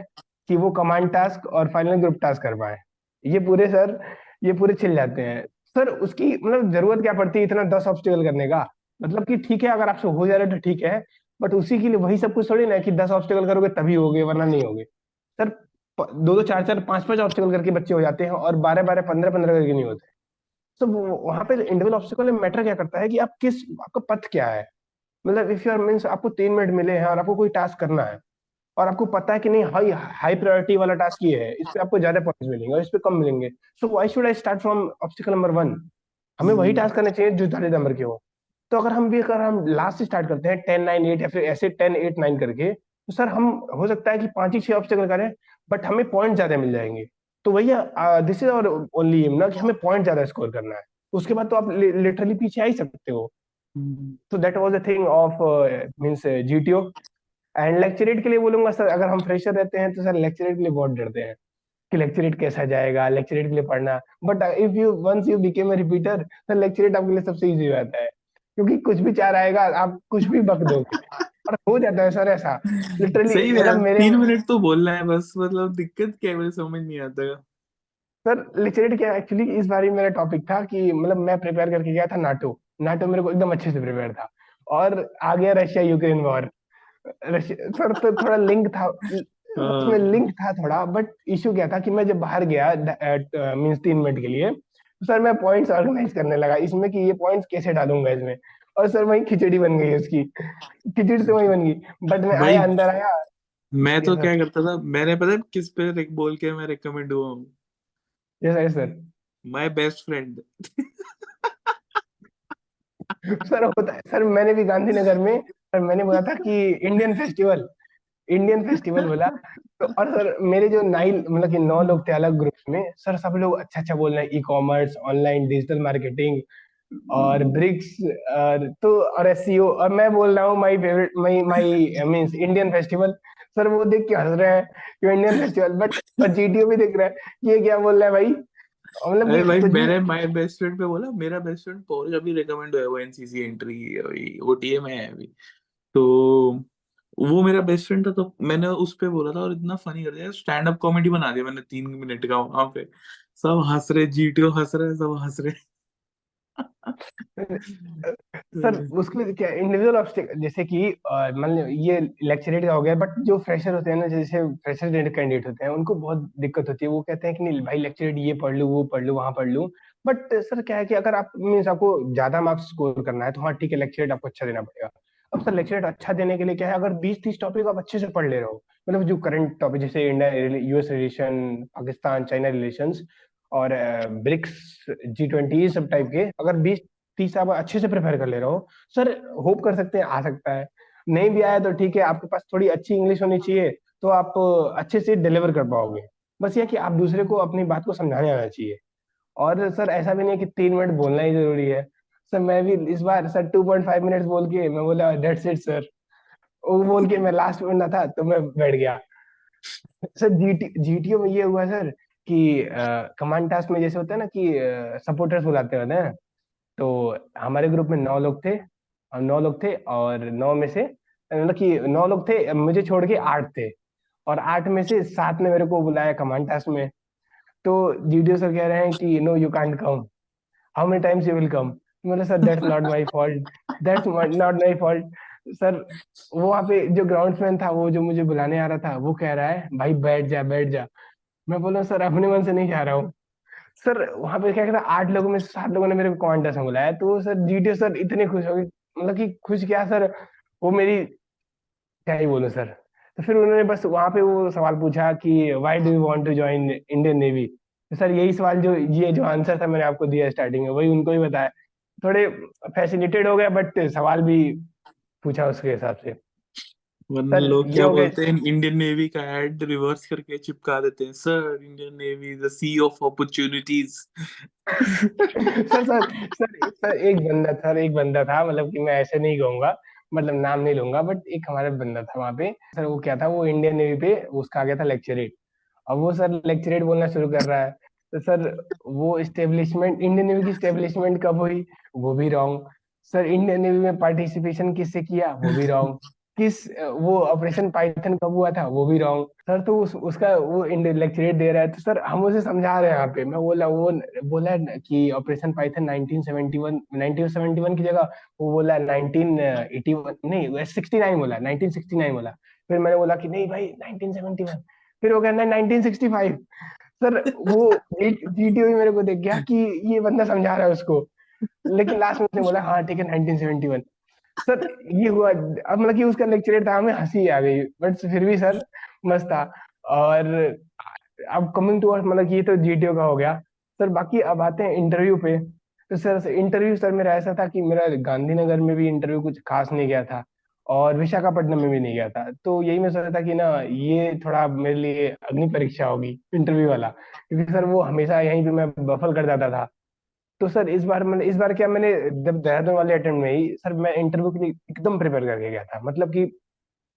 Speaker 1: कि वो कमांड टास्क और फाइनल ग्रुप टास्क कर पाए। ये पूरे सर ये पूरे छिल जाते हैं। सर उसकी मतलब जरूरत क्या पड़ती है इतना 10 ऑब्स्टिकल करने का? मतलब कि ठीक है अगर आपसे हो जा रहा है तो ठीक है, बट उसी के लिए वही सब कुछ थोड़ी ना है कि 10 ऑब्स्टिकल करोगे तभी होगे वरना नहीं होगे। सर दो दो चार चार पांच पांच ऑब्स्टिकल करके बच्चे हो जाते हैं, और 12 12 15 15 करके नहीं होते। तो वहां पे इंडिविजुअल ऑब्स्टिकल में मैटर क्या करता है कि आपका पथ क्या है। मतलब इफ यू आर मीन्स आपको 3 मिनट मिले हैं और आपको कोई टास्क करना है, और आपको पता है कि नहीं हाई हाई प्रायोरिटी वाला टास्क ये है, इस पे आपको ज्यादा पॉइंट्स मिलेंगे और इस पे कम मिलेंगे, so why should I start from obstacle number 1? हमें वही
Speaker 4: हम्म।
Speaker 1: टास्क करने चाहिए जो ज्यादा नंबर के हो। तो अगर हम लास्ट से स्टार्ट करते हैं 10 9 8 या फिर ऐसे 10 8 9 करके, तो सर हम हो सकता है कि 5 ही 6 ऑब्स्टिकल करें, बट हमें पॉइंट ज्यादा मिल जाएंगे। तो भैया this is our only aim ना, कि हमें पॉइंट ज्यादा स्कोर करना है। उसके बाद तो आप लिटरली पीछे आ ही सकते हो।
Speaker 4: हम्म।
Speaker 1: तो that was the thing of means GTO. And lecturette के लिए बोलूंगा सर, अगर हम फ्रेशर रहते हैं तो सर लेक्चरेट के लिए बहुत डरते हैं कि लेक्चरेट कैसा जाएगा, लेक्चरेट के लिए पढ़ना। But if you once you became a repeater, तो लेक्चरेट आपके लिए सबसे इजी हो जाता है, क्योंकि कुछ भी चाह आएगा, आप कुछ भी बक दोगे और हो जाता है सर ऐसा। लिटरली
Speaker 4: सही में
Speaker 1: मतलब
Speaker 4: यार,
Speaker 1: मेरे
Speaker 4: 3 मिनट तो बोलना है बस, मतलब दिक्कत क्या है मुझे समझ नहीं आता।
Speaker 1: सर लेक्चरेट क्या एक्चुअली इस बार ही मेरा टॉपिक था कि मतलब मैं प्रिपेयर करके गया था नाटो। नाटो मेरे को एकदम अच्छे से प्रिपेयर था, और आ गया Russia Ukraine war. Russia sir तो थोड़ा लिंक था, उसमें
Speaker 4: हाँ।
Speaker 1: लिंक था थोड़ा, बट इशू क्या था कि मैं जब बाहर गया मीन्स 3 मिनट के लिए, तो सर मैं पॉइंट्स ऑर्गेनाइज करने लगा इसमें कि ये पॉइंट्स कैसे डालूंगा इसमें। और सर वही खिचड़ी बन गई उसकी, खिचड़ी तो वही बन गई। बट मैं
Speaker 4: भाई
Speaker 1: आया, अंदर आया।
Speaker 4: मैं
Speaker 1: यस
Speaker 4: तो
Speaker 1: सर।
Speaker 4: क्या करता था, मैंने पता है किस पे बोल के मैं रिकमेंड हुआ हूँ?
Speaker 1: Yes sir.
Speaker 4: My best friend.
Speaker 1: Sir होता है सर, मैंने भी गांधीनगर में सर मैंने बोला था कि इंडियन फेस्टिवल बोला। तो और सर मेरे जो 9 मतलब कि 9 लोग थे अलग ग्रुप्स में, सर सब लोग अच्छा अच्छा बोल रहे हैं, e commerce, online digital marketing और ब्रिक्स, और एसईओ, और मैं बोल रहा हूँ my favourite my my means Indian festival. Sir वो देख के हंस रहे हैं कि इंडियन फेस्टिवल, बट और जीटीओ भी देख रहा है कि ये क्या बोल रहा है भाई, मतलब
Speaker 4: अरे
Speaker 1: कि
Speaker 4: भाई,
Speaker 1: कुछ भी।
Speaker 4: मैंने माय बेस्ट फ्रेंड पे बोला, मेरा बेस्ट फ्रेंड पॉल अभी रिकमेंड हुआ है, वो एनसीसी एंट्री ओटीए में है अभी। तो वो मेरा बेस्ट फ्रेंड था, तो मैंने उस पे बोला था और इतना फनी कर दिया, स्टैंड अप कॉमेडी बना दिया मैंने 3 मिनट का वहां पे। सब हंस रहे, जीटीओ हंस रहे, सब हंस रहे।
Speaker 1: सर उसके लिए क्या इंडिविजुअल ऑब्स्टिकल, जैसे कि मान लो ये लेक्चरेट का हो गया, बट जो फ्रेशर होते हैं ना, जैसे फ्रेशर कैंडिडेट होते हैं, उनको बहुत दिक्कत होती है। वो कहते हैं कि नहीं भाई लेक्चरेट ये पढ़ लूँ वो पढ़ लूँ वहां पढ़ लूँ। बट सर क्या है कि अगर आप मीन्स आपको ज्यादा मार्क्स स्कोर करना है, तो हाँ ठीक है, लेक्चरेट आपको अच्छा देना पड़ेगा। अब सर लेक्चरेट अच्छा देने के लिए क्या है, अगर 20 30 टॉपिक आप अच्छे से पढ़ ले रहे हो, मतलब जो करंट टॉपिक जैसे India US relation, Pakistan China relations, और ब्रिक्स G20 ये सब टाइप के, अगर 20 30 आप अच्छे से प्रिपेयर कर ले रहे हो, सर होप कर सकते हैं आ सकता है। नहीं भी आया तो ठीक है, आपके पास थोड़ी अच्छी इंग्लिश होनी चाहिए, तो आप अच्छे से डिलीवर कर पाओगे। बस ये कि आप दूसरे को अपनी बात को समझाने आना चाहिए। और सर ऐसा भी नहीं है कि 3 मिनट बोलना ही जरूरी है। सर मैं भी इस बार सर 2.5 मिनट्स बोल के मैं बोला दैट्स इट सर, वो बोल के मैं लास्ट में ना था तो मैं बैठ गया। सर जीटीओ में ये हुआ सर कि कमांड टास्क में जैसे होता है ना कि सपोर्टर्स बुलाते होते हैं। तो हमारे ग्रुप में 9 लोग थे, हम 9 लोग थे, और 9 में से मतलब कि 9 लोग थे, मुझे छोड़ के 8 थे, और 8 में से 7 ने मेरे को बुलाया कमांड टास्क में। तो जीडीओ सर कह रहे हैं कि no you can't come, how many times you will come. मतलब sir that's not my fault, that's not my fault sir. वो वहाँ पे जो ग्राउंड्समैन था, वो जो मुझे बुलाने आ रहा था, वो कह रहा है भाई बैठ जा बैठ जा। मैं बोला सर अपने मन से नहीं जा रहा हूँ। सर वहां पे क्या कहता, 8 लोगों में से 7 लोगों ने मेरे को कमांडर से बुलाया, तो सर जीटीओ सर इतने खुश हो गए, मतलब कि खुश क्या सर, वो मेरी क्या ही बोलूं सर। तो फिर उन्होंने बस वहां पे वो सवाल पूछा कि why do you want to join Indian Navy. तो सर यही सवाल, जो ये जो आंसर था मैंने आपको दिया स्टार्टिंग में, वही उनको ही बताया। थोड़े फैसिनेटेड हो गया, बट सवाल भी पूछा उसके हिसाब से।
Speaker 4: वरना
Speaker 1: सर
Speaker 4: लोग
Speaker 1: ये
Speaker 4: क्या
Speaker 1: हो गया।
Speaker 4: बोलते हैं, इंडियन नेवी का एड रिवर्स करके चिपका देते हैं, sir Indian Navy is the sea of opportunities.
Speaker 1: Sir एक बंदा था, मतलब कि मैं ऐसे नहीं कहूंगा, मतलब नाम नहीं लूंगा, बट एक हमारा बंदा था वहां पे सर। वो क्या था, वो इंडियन नेवी पे उसका आ गया था लेक्चरेट। अब वो सर लेक्चरेट बोलना शुरू कर रहा है। तो सर वो स्टेब्लिशमेंट, इंडियन नेवी की स्टेब्लिशमेंट कब हुई, वो भी रॉन्ग। सर इंडियन नेवी में पार्टिसिपेशन किससे किया, वो भी रॉन्ग। वो ऑपरेशन पाइथन कब हुआ था, वो भी रॉन्ग। सर तो उसका वो लेक्चरेट दे रहा है, तो सर हम उसे समझा रहे हैं यहाँ पे। मैं बोला वो बोला कि ऑपरेशन पाइथन 1971, 1971 की जगह वो बोला 1981, नहीं 69 बोला, 1969 बोला। फिर मैंने बोला कि नहीं भाई 1971। फिर वो कहना 1965। सर वो जीटीओ ही मेरे को देख गया कि ये बंदा समझा रहा है उसको, लेकिन लास्ट में उसने बोला हाँ ठीक है 1971। सर ये हुआ, अब मतलब कि उसका लेक्चर था, हमें हंसी आ गई, बट फिर भी सर मस्त था। और अब कमिंग टू मतलब कि ये तो जीटीओ का हो गया। सर बाकी अब आते हैं इंटरव्यू पे। तो सर इंटरव्यू सर मेरा ऐसा था कि मेरा गांधीनगर में भी इंटरव्यू कुछ खास नहीं गया था, और विशाखापट्टनम में भी नहीं गया था। तो यही मैं सोचा था कि ना ये थोड़ा मेरे लिए अग्नि परीक्षा होगी इंटरव्यू वाला, क्योंकि सर वो हमेशा यहीं पे मैं बफल कर जाता था। तो सर इस बार क्या, मैंने जब देहरादून वाले अटेम्प्ट में ही सर मैं इंटरव्यू के लिए एकदम प्रिपेयर करके गया था। मतलब कि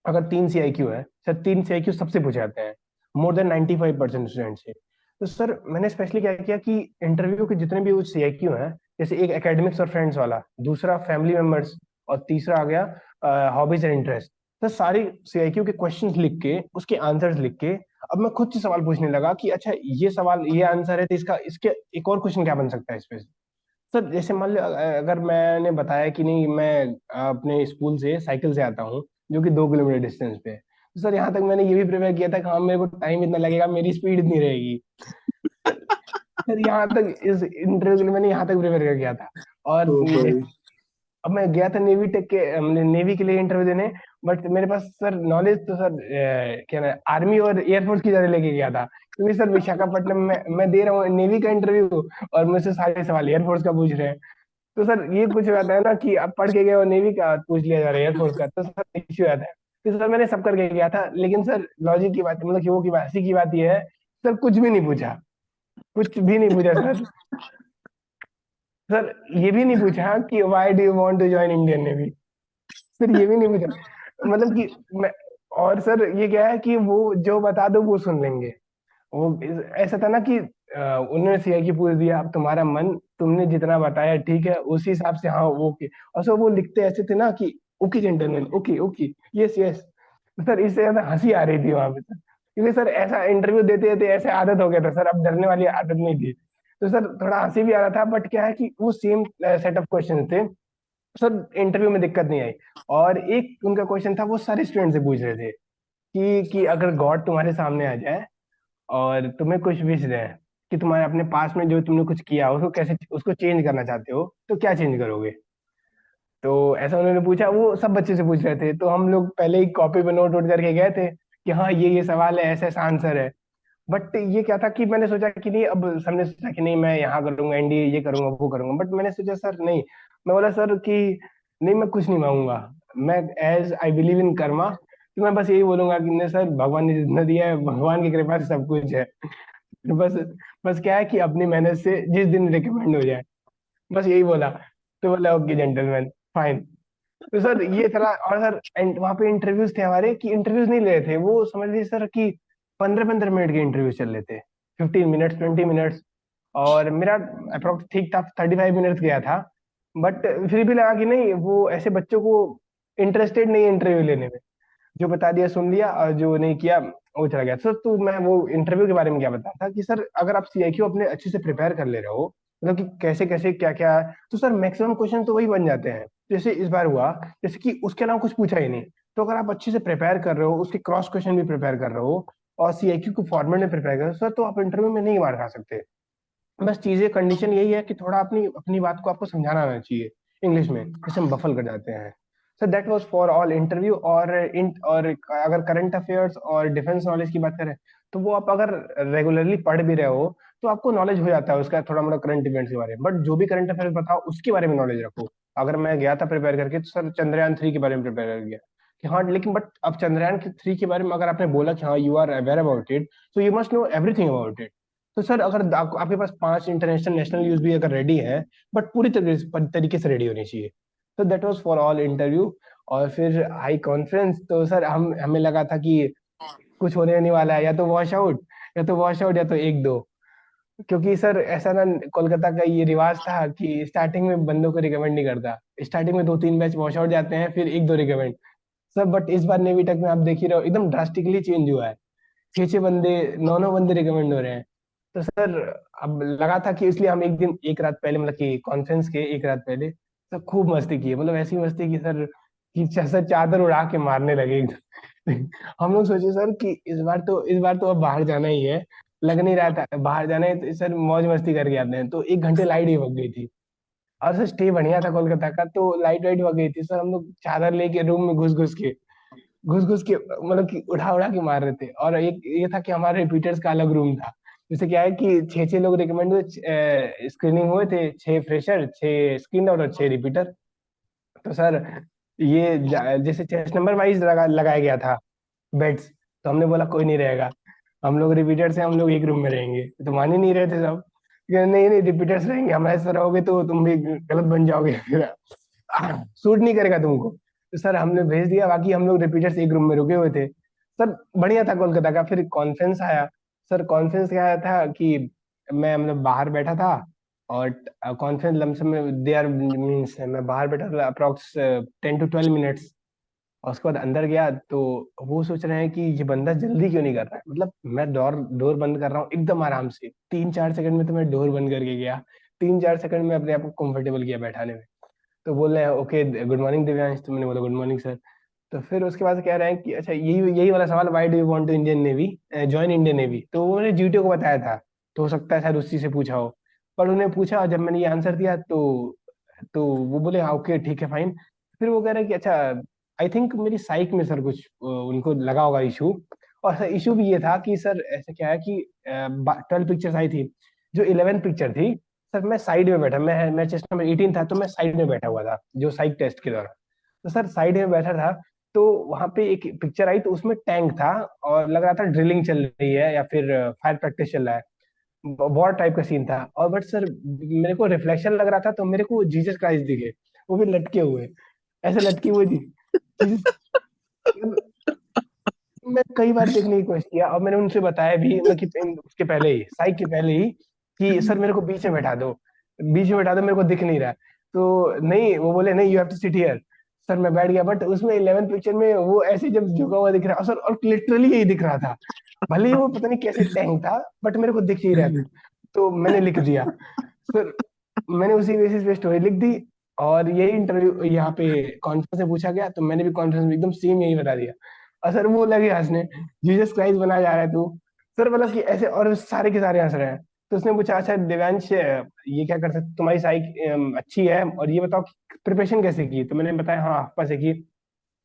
Speaker 1: अगर 3 CIQ है सर, 3 CIQ सबसे पूछे जाते हैं, मोर देन 95% स्टूडेंट से। तो सर मैंने स्पेशली क्या किया कि इंटरव्यू के जितने भी वो CIQ हैं, जैसे एक एकेडमिक्स और फ्रेंड्स वाला, दूसरा फैमिली मेंबर्स, और तीसरा आ गया हॉबीज एंड इंटरेस्ट। तो सारी CIQ के क्वेश्चंस लिख के, उसके आंसर्स लिख के, अब मैं खुद से सवाल पूछने लगा कि अच्छा ये सवाल ये आंसर है, तो इसका इसके एक और क्वेश्चन क्या बन सकता है इस पे। सर जैसे मान लो अगर मैंने बताया कि नहीं मैं अपने स्कूल से साइकिल से आता हूँ, जो कि 2 किलोमीटर डिस्टेंस पे है, तो सर यहाँ तक मैंने ये भी प्रिपेयर किया था कि हाँ मेरे को टाइम इतना लगेगा, मेरी स्पीड इतनी रहेगी। सर सर यहाँ तक इस इंटरव्यू के लिए मैंने यहाँ तक प्रिपेयर कर गया था। और
Speaker 4: ओ भाई।
Speaker 1: अब मैं गया था नेवी टेक के, नेवी के लिए इंटरव्यू देने। बट मेरे पास सर नॉलेज तो सर क्या ना आर्मी और एयरफोर्स की ज्यादा लेके गया था, क्योंकि सर विशाखापट्टनम में मैं दे रहा हूँ नेवी का इंटरव्यू, और मुझसे सारे सवाल एयरफोर्स का पूछ रहे हैं। तो सर ये कुछ हो जाता है ना कि आप पढ़ के गए हो नेवी का, पूछ लिया जा रहा है एयरफोर्स का, तो सर इश्यू आता है। तो सर मैंने सब करके गया था, लेकिन सर लॉजिक की बात, मतलब कि वो की बात, हंसी की बात ये है, सर कुछ भी नहीं पूछा, कुछ भी नहीं पूछा सर। सर ये भी नहीं पूछा कि why do you want to join Indian Navy. Sir ये भी नहीं पूछा, मतलब कि मैं, और सर ये क्या है कि वो जो बता दो वो सुन लेंगे। वो ऐसा था ना कि उन्होंने CI की पूछ दिया, अब तुम्हारा मन, तुमने जितना बताया ठीक है, उसी हिसाब से हाँ ओके। और सर वो लिखते ऐसे थे ना कि okay gentleman, okay okay, yes yes. Sir इससे ज्यादा हंसी आ रही थी वहां पे सर, क्योंकि सर ऐसा इंटरव्यू देते देते ऐसे आदत हो गया था सर, अब डरने वाली आदत नहीं थी। तो सर थोड़ा हंसी भी आ रहा था, बट क्या है कि वो सेम सेट ऑफ क्वेश्चन थे। सर इंटरव्यू में दिक्कत नहीं आई। और एक उनका क्वेश्चन था, वो सारे स्टूडेंट से पूछ रहे थे कि अगर गॉड तुम्हारे सामने आ जाए और तुम्हें कुछ विश दें कि तुम्हारे अपने पास में जो तुमने कुछ किया उसको कैसे, उसको चेंज करना चाहते हो, तो क्या चेंज करोगे। तो ऐसा उन्होंने पूछा, वो सब बच्चे से पूछ रहे थे, तो हम लोग पहले ही कॉपी पे नोट वोट करके गए थे कि हाँ ये सवाल है, ऐसा ऐसा आंसर है। बट ये क्या था कि मैंने सोचा कि नहीं, अब सबने सोचा कि नहीं मैं यहाँ करूंगा NDA, ये करूंगा वो करूंगा, बट मैंने सोचा सर नहीं। मैं बोला सर कि नहीं मैं कुछ नहीं मांगूंगा, मैं as I believe in karma, तो मैं बस यही बोलूंगा कि नहीं सर भगवान ने जितना दिया है, भगवान की कृपा से सब कुछ है। बस बस क्या है कि अपनी मेहनत से जिस दिन रिकमेंड हो जाए, बस यही बोला। तो बोला ओके जेंटलमैन, फाइन। तो सर ये था। और सर वहाँ पे इंटरव्यूज थे हमारे, कि इंटरव्यूज नहीं ले रहे थे वो, समझ लीजिए सर कि 15-15 मिनट के इंटरव्यू चल रहे थे, 15 मिनट्स 20 मिनट्स। और मेरा अप्रोक्स ठीक था, 35 मिनट्स गया था। बट फिर भी लगा कि नहीं वो ऐसे बच्चों को इंटरेस्टेड नहीं है इंटरव्यू लेने में। जो बता दिया सुन लिया, और जो नहीं किया वो चला गया। सर तो मैं वो इंटरव्यू के बारे में क्या बता था कि सर अगर आप सीआईक्यू अपने अच्छे से प्रिपेयर कर ले रहे हो, मतलब कि कैसे कैसे क्या क्या, तो सर मैक्सिमम क्वेश्चन तो वही बन जाते हैं जैसे इस बार हुआ। जैसे कि उसके अलावा कुछ पूछा ही नहीं। तो अगर आप अच्छे से प्रिपेयर कर रहे हो, उसके क्रॉस क्वेश्चन भी प्रिपेयर कर रहे हो, और सीआईक्यू को फॉर्मेट में प्रिपेयर कर रहे हो सर, तो आप इंटरव्यू में नहीं मार खा सकते। बस चीजें कंडीशन यही है कि थोड़ा अपनी अपनी बात को आपको समझाना आना चाहिए इंग्लिश में, जैसे हम बफल कर जाते हैं। Sir that was for all interview. और अगर करंट अफेयर्स और डिफेंस नॉलेज की बात करें, तो वो आप अगर रेगुलरली पढ़ भी रहे हो तो आपको नॉलेज हो जाता है उसका थोड़ा मोड़ा करंट इवेंट्स के बारे में। बट जो भी करंट अफेयर्स बताओ उसके बारे में नॉलेज रखो। अगर मैं गया था प्रिपेयर करके तो सर चंद्रयान 3 के बारे में प्रिपेयर कर गया कि हाँ, लेकिन बट अब चंद्रयान 3 के बारे में अगर आपने बोला कि हाँ you are aware about it, तो you must know everything about it. तो सर अगर आपके पास 5 इंटरनेशनल नेशनल यूज भी अगर रेडी है, बट पूरी तरीके से रेडी होनी चाहिए। तो that was for all interview. और फिर हाई कॉन्फ्रेंस, तो सर हम हमें लगा था कि कुछ होने नहीं वाला है, या तो वॉश आउट, या तो 1-2। क्योंकि सर ऐसा ना, कोलकाता का ये रिवाज था कि स्टार्टिंग में बंदों को रिकमेंड नहीं करता। स्टार्टिंग में 2-3 बैच वॉश आउट जाते हैं, फिर 1-2 रिकमेंड। सर बट इस बार नेवी टेक में आप देख ही रहे हो, एकदम ड्रास्टिकली चेंज हुआ है। 6-6 बंदे, 9-9 बंदे रिकमेंड हो रहे हैं। तो सर अब लगा था कि इसलिए हम एक रात पहले, मतलब कि कॉन्फ्रेंस के एक रात पहले सर खूब मस्ती की, मतलब ऐसी मस्ती की सर कि सर चादर उड़ा के मारने लगे एकदम। हम लोग सोचे सर कि इस बार तो अब बाहर जाना ही है। लग नहीं रहा था बाहर जाना है, तो सर मौज मस्ती करके आते हैं। तो 1 घंटे लाइट ही भग गई थी। और सर स्टे बढ़िया था कोलकाता का, तो लाइट वाइट भग गई थी सर। हम लोग चादर लेके रूम में घुस घुस के मतलब कि उठा उठा के मार रहे थे। और एक ये था कि हमारे रिपीटर्स का अलग रूम था। जैसे क्या है कि 6-6 लोग रिकमेंड हुए, स्क्रीनिंग हुए थे, 6 फ्रेशर, 6 स्क्रीन आउट और 6 रिपीटर। तो सर ये जैसे चेस्ट नंबर वाइज लगाया गया था बेड्स, तो हमने बोला कोई नहीं रहेगा, हम लोग रिपीटर्स हैं, हम लोग एक रूम में रहेंगे। तो मान ही नहीं रहे थे सब कि नहीं नहीं रिपीटर्स रहेंगे, हमारे साथ रहोगे तो तुम भी गलत बन जाओगे, फिर सूट नहीं करेगा तुमको। तो सर हमने भेज दिया, बाकी हम लोग रिपीटर्स एक रूम में रुके हुए थे। सर बढ़िया था कोलकाता का। फिर कॉन्फ्रेंस आया। सर कॉन्फ्रेंस क्या आया था कि मैं मतलब बाहर बैठा था, और कॉन्फ्रेंस लमसम में देयर मीन्स मैं बाहर बैठा था अप्रोक्स 10 to 12 मिनट्स। और उसके बाद अंदर गया तो वो सोच रहे हैं कि ये बंदा जल्दी क्यों नहीं कर रहा है। मतलब मैं डोर डोर बंद कर रहा हूँ एकदम आराम से, 3-4 सेकंड में तो मैं डोर बंद करके गया। 3-4 सेकंड में अपने आप को कंफर्टेबल किया बैठाने में। तो बोल रहे हैं ओके गुड मॉर्निंग दिव्यांश, तो मैंने बोला गुड मॉर्निंग सर। तो फिर उसके बाद कह रहे हैं कि अच्छा यही यही वाला सवाल, why do you want to Indian Navy, join Indian Navy. तो उन्होंने जीटीओ को बताया था, तो हो सकता है शायद उसी से पूछा हो। पर उन्हें पूछा, और जब मैंने ये आंसर दिया तो वो बोले हाँ ओके ठीक है फाइन। फिर वो कह रहे हैं कि अच्छा आई थिंक मेरी साइक में सर कुछ उनको लगा होगा इशू। और सर इशू भी ये था कि सर ऐसा क्या है कि 12 पिक्चर्स आई थी, जो 11 पिक्चर थी सर मैं साइड में बैठा, मैं चेस्ट नंबर 18 था, तो मैं साइड में बैठा हुआ था जो साइक टेस्ट के दौरान। तो सर साइड में बैठा था, तो वहां पे एक पिक्चर आई, तो उसमें टैंक था, और लग रहा था ड्रिलिंग चल रही है या फिर फायर प्रैक्टिस चल रहा है, वॉर टाइप का सीन था। और बट सर मेरे को रिफ्लेक्शन लग रहा था, तो मेरे को जीसस क्राइस्ट दिखे, वो भी लटके हुए, ऐसे लटके हुए जी जीसस। मैं कई बार देखने की कोशिश किया, और मैंने उनसे बताया भी, मतलब कि उसके पहले ही, साइक के पहले ही, कि सर मेरे को बीच में बैठा दो, बीच में बैठा दो, मेरे को दिख नहीं रहा। तो नहीं, वो बोले नहीं you have to sit here. Sir मैं बैठ गया, बट उसमें 11 पिक्चर में वो ऐसे जब झुका हुआ दिख रहा, सर और लिटरली यही दिख रहा था। भले ही वो पता नहीं कैसे टैंक था, बट मेरे को दिख ही रहा था। तो मैंने लिख दिया सर, मैंने उसी बेसिस पे स्टोरी लिख दी। और यही इंटरव्यू यहाँ पे कॉन्फ्रेंस में पूछा गया, तो मैंने भी कॉन्फ्रेंस में एकदम सेम यही बता दिया। और सर वो लगे हंसने, जीसस क्राइस्ट बना जा रहा है तू। सर मतलब कि ऐसे, और सारे के सारे हंस रहे हैं। तो उसने पूछा अच्छा दिव्यांश ये क्या कर सकते, तुम्हारी साइक अच्छी है, और ये बताओ प्रिपरेशन कैसे की। तो मैंने बताया हाँ आपा से की।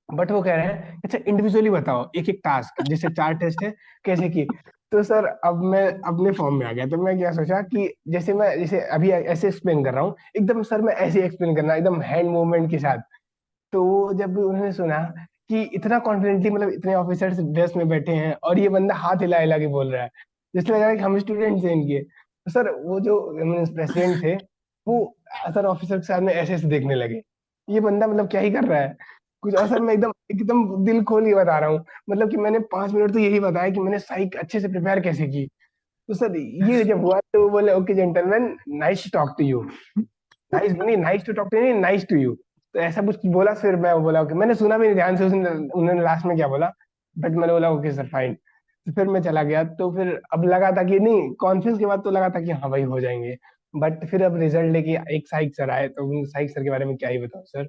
Speaker 1: बट वो कह रहे हैं अच्छा इंडिविजुअली बताओ, एक एक टास्क, जैसे 4 टेस्ट है, कैसे की। तो सर अब मैं अपने फॉर्म में आ गया। तो मैं क्या सोचा कि जैसे अभी ऐसे एक्सप्लेन कर रहा हूँ, एकदम सर मैं ऐसे एक्सप्लेन करना, एकदम हैंड मूवमेंट के साथ। तो वो जब भी उन्होंने सुना कि इतना कॉन्फिडेंटली, मतलब इतने ऑफिसर्स ड्रेस में बैठे हैं, और ये बंदा हाथ हिला हिला के बोल रहा है, जिससे लग रहा है कि हम स्टूडेंट्स हैं इनके। तो सर वो जो प्रेसिडेंट थे, वो सर ऑफिसर के सामने ऐसे ऐसे देखने लगे, ये बंदा मतलब क्या ही कर रहा है कुछ। और सर मैं एकदम एकदम दिल खोल के बता रहा हूँ, मतलब कि मैंने 5 मिनट तो यही बताया कि मैंने साइक अच्छे से प्रिपेयर कैसे की। तो सर ये जब हुआ, तो वो बोले okay gentleman, nice to talk to you, nice नहीं, नाइस टू टॉक टू नहीं, नाइस टू यू। तो ऐसा कुछ बोला, फिर मैं बोला कि मैंने सुना भी नहीं ध्यान से उसने, उन्होंने लास्ट में क्या बोला, बट मैंने बोला ओके सर फाइन। तो फिर मैं चला गया, तो फिर अब लगा था कि नहीं, कॉन्फ्रेंस के बाद तो लगा था कि हाँ भाई हो जाएंगे। बट फिर अब रिजल्ट लेके एक साइक सर आए, तो उन साइक सर के बारे में क्या ही बताऊं सर।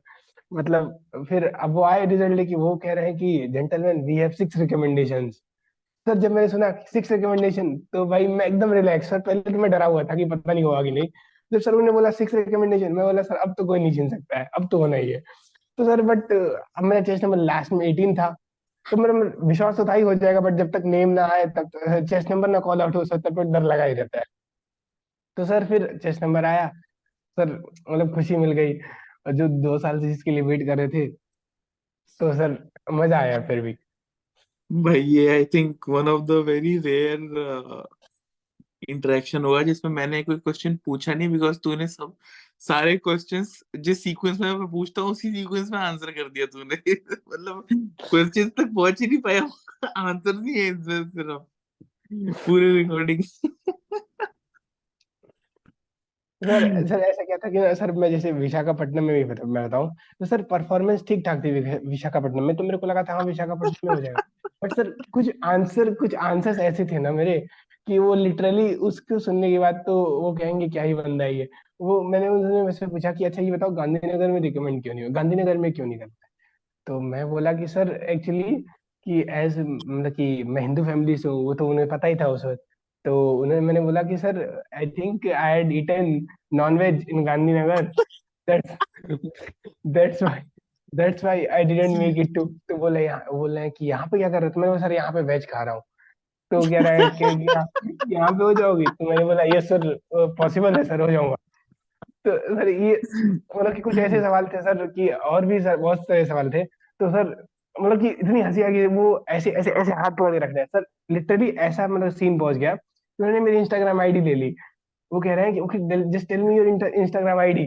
Speaker 1: मतलब फिर अब वो आए रिजल्ट लेके, वो कह रहे हैं कि gentleman we have 6 recommendation. Sir जब मैंने सुना 6 रिकमेंडेशन, तो भाई मैं एकदम रिलैक्स। सर पहले तो मैं डरा हुआ था कि पता नहीं होगा कि नहीं। जब सर ने बोला 6 रिकमेंडेशन, मैं बोला सर अब तो कोई नहीं छीन सकता है, अब तो होना ही है। तो सर बट अब मेरा चेस्ट नंबर लास्ट में 18 था, तो मेरा विश्वास तो था ही हो जाएगा, बट जब तक नेम ना आए, तब चेस्ट नंबर ना कॉल आउट हो, सर तब तक डर लगा ही रहता है। तो सर फिर चेस्ट नंबर आया। सर मतलब खुशी मिल गई, और जो 2 साल से जिसके लिए वेट कर रहे थे, तो सर मजा आया फिर भी।
Speaker 4: भाई ये I think one of the very rare interaction होगा जिसमें मैंने कोई क्वेश्चन पूछा नहीं, बिकॉज तूने सब सारे क्वेश्चंस जिस सीक्वेंस में मैं पूछता हूँ उसी सीक्वेंस में आंसर कर दिया तूने। मतलब क्वेश्चंस तक पहुंच ही नहीं पाया, आंसर नहीं है इसमें सिर्फ पूरी रिकॉर्डिंग।
Speaker 1: सर सर ऐसा क्या था कि सर मैं जैसे विशाखापट्टनम में भी मैं बताऊं, तो सर परफॉर्मेंस ठीक ठाक थी विशाखापट्टनम में, तो मेरे को लगा था हाँ विशाखापट्टनम में हो जाएगा। बट सर कुछ आंसर्स ऐसे थे ना मेरे, कि वो लिटरली उसको सुनने के बाद तो वो कहेंगे क्या ही बंदा है ये। वो मैंने उन्होंने मुझसे पूछा कि अच्छा ये बताओ गांधीनगर में रिकमेंड क्यों नहीं हो, गांधीनगर में क्यों नहीं करता है? तो मैं बोला कि सर एक्चुअली कि एज मतलब कि मैं हिंदू फैमिली से हूँ, वो तो उन्हें पता ही था उस वक्त। तो उन्हें मैंने बोला कि sir I think I had eaten non veg in Gandhinagar, that's that's why that's why I didn't make it to. तो बोले हैं कि यहाँ पे क्या कर रहे हो, तो मैंने बोला सर यहाँ पे वेज खा रहा हूँ। तो कह रहा है कि यहाँ पे हो जाओगी, तो मैंने बोला यस सर, पॉसिबल है सर, हो जाऊंगा। तो सर ये मतलब कि कुछ ऐसे सवाल थे सर, कि और भी सर बहुत सारे सवाल थे। तो सर मतलब कि इतनी हंसी आ गई, वो ऐसे ऐसे ऐसे हाथ पकड़ के रख रहे हैं सर, लिटरली ऐसा मतलब सीन पहुंच गया। उन्होंने मेरी इंस्टाग्राम आईडी ले ली। वो कह रहे हैं कि okay just tell me your Instagram ID.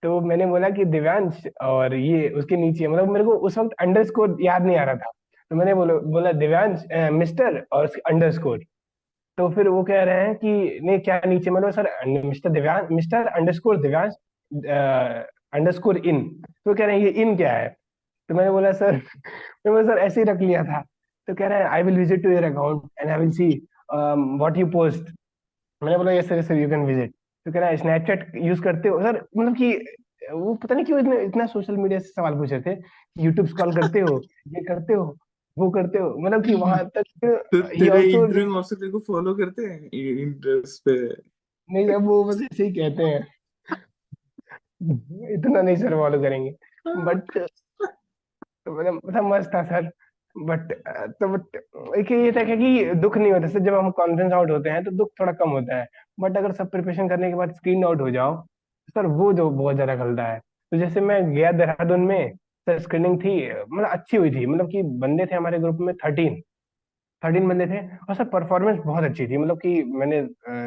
Speaker 1: तो मैंने बोला कि दिव्यांश, और ये उसके नीचे मतलब मेरे को उस वक्त अंडरस्कोर याद नहीं आ रहा था, तो मैंने बोला दिव्यांश मिस्टर और अंडरस्कोर। तो फिर वो कह रहे हैं कि नहीं क्या नीचे, मतलब sir mister Divyansh, mister underscore Divyansh underscore in. तो कह रहे हैं ये इन क्या है? तो मैंने बोला सर मैंने बोला सर ऐसे ही रख लिया था। तो कह रहे हैं I will visit to your account and I will see what you post. मैंने बोला yes sir, sir you can visit. तो कह रहा है स्नैपचैट यूज करते हो सर, मतलब कि वो पता नहीं क्यों इतना इतना सोशल मीडिया से सवाल पूछ रहे थे, यूट्यूब स्क्रॉल करते हो, ये करते हो, वो करते हो, मतलब कि वहां
Speaker 4: तो
Speaker 1: तक ही
Speaker 4: तेरे
Speaker 1: ऑल्सो।
Speaker 4: इंटरव्यू ऑफिसर तेरे को फॉलो करते हैं इंटरेस्ट पे?
Speaker 1: नहीं सर, वो बस ऐसे ही कहते हैं, इतना नहीं सर फॉलो करेंगे। बट मतलब मस्त था सर। बट तो बट एक ये था कि दुख नहीं होता सर, जब हम कॉन्फ्रेंस आउट होते हैं तो दुख थोड़ा कम होता है। बट अगर सब प्रिपरेशन करने के बाद स्क्रीन आउट हो जाओ, सर वो जो बहुत ज्यादा खलता है। तो जैसे मैं गया देहरादून में, सर स्क्रीनिंग थी, मतलब अच्छी हुई थी, मतलब कि बंदे थे हमारे ग्रुप में 13 बंदे थे। और सर परफॉर्मेंस बहुत अच्छी थी, मतलब कि मैंने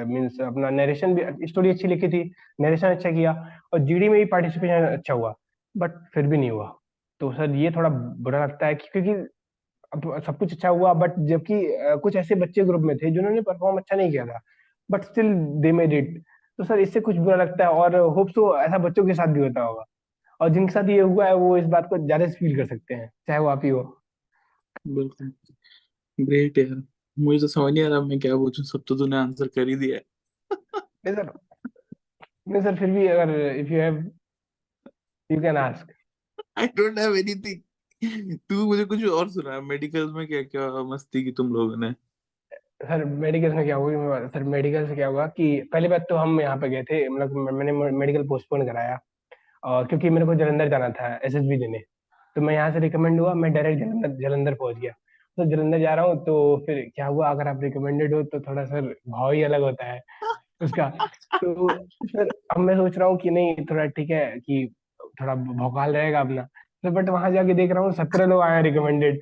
Speaker 1: मीन्स अपना नरेशन भी, स्टोरी अच्छी लिखी थी, नरेशन अच्छा किया, और जीडी में भी पार्टिसिपेशन अच्छा हुआ, बट फिर भी नहीं हुआ। तो सर ये थोड़ा बुरा लगता है क्योंकि अब सब कुछ अच्छा हुआ, बट जबकि कुछ ऐसे बच्चे ग्रुप में थे जिन्होंने परफॉर्म अच्छा नहीं किया था, but still they made it. तो सर इससे कुछ बुरा लगता है, और होप सो ऐसा बच्चों के साथ भी होता होगा, और जिनके साथ ये हुआ है वो इस बात को ज्यादा फील कर सकते हैं, चाहे वो आप ही हो।
Speaker 4: बिल्कुल। ग्रेट यार, मुझे तो समझ नहीं आ रहा मैं क्या पूछूं, सब तो तूने आंसर कर ही दिया है।
Speaker 1: नहीं सर, नहीं सर, फिर भी अगर if you have, you can ask.
Speaker 4: I don't have anything. तू मुझे कुछ और सुना, मेडिकल में क्या क्या मस्ती की तुम लोगों ने?
Speaker 1: सर मेडिकल में क्या हुआ, सर मेडिकल से क्या हुआ कि पहली बात तो हम यहाँ पे गए थे, मतलब मैंने मेडिकल पोस्टपोन कराया, और क्योंकि मेरे को जलंधर जाना था एसएसबी देने। तो मैं यहाँ से रिकमेंड हुआ, मैं डायरेक्ट जलंधर जलंधर पहुंच गया। तो जलंधर जा रहा हूँ, तो फिर क्या हुआ, अगर आप रिकमेंडेड हो तो थोड़ा सर भाव ही अलग होता है उसका। तो सर अब मैं सोच रहा हूँ कि नहीं थोड़ा ठीक है कि थोड़ा भौकाल रहेगा अपना। तो बट वहां जाके देख रहा हूँ 17 लोग आए रिकमेंडेड,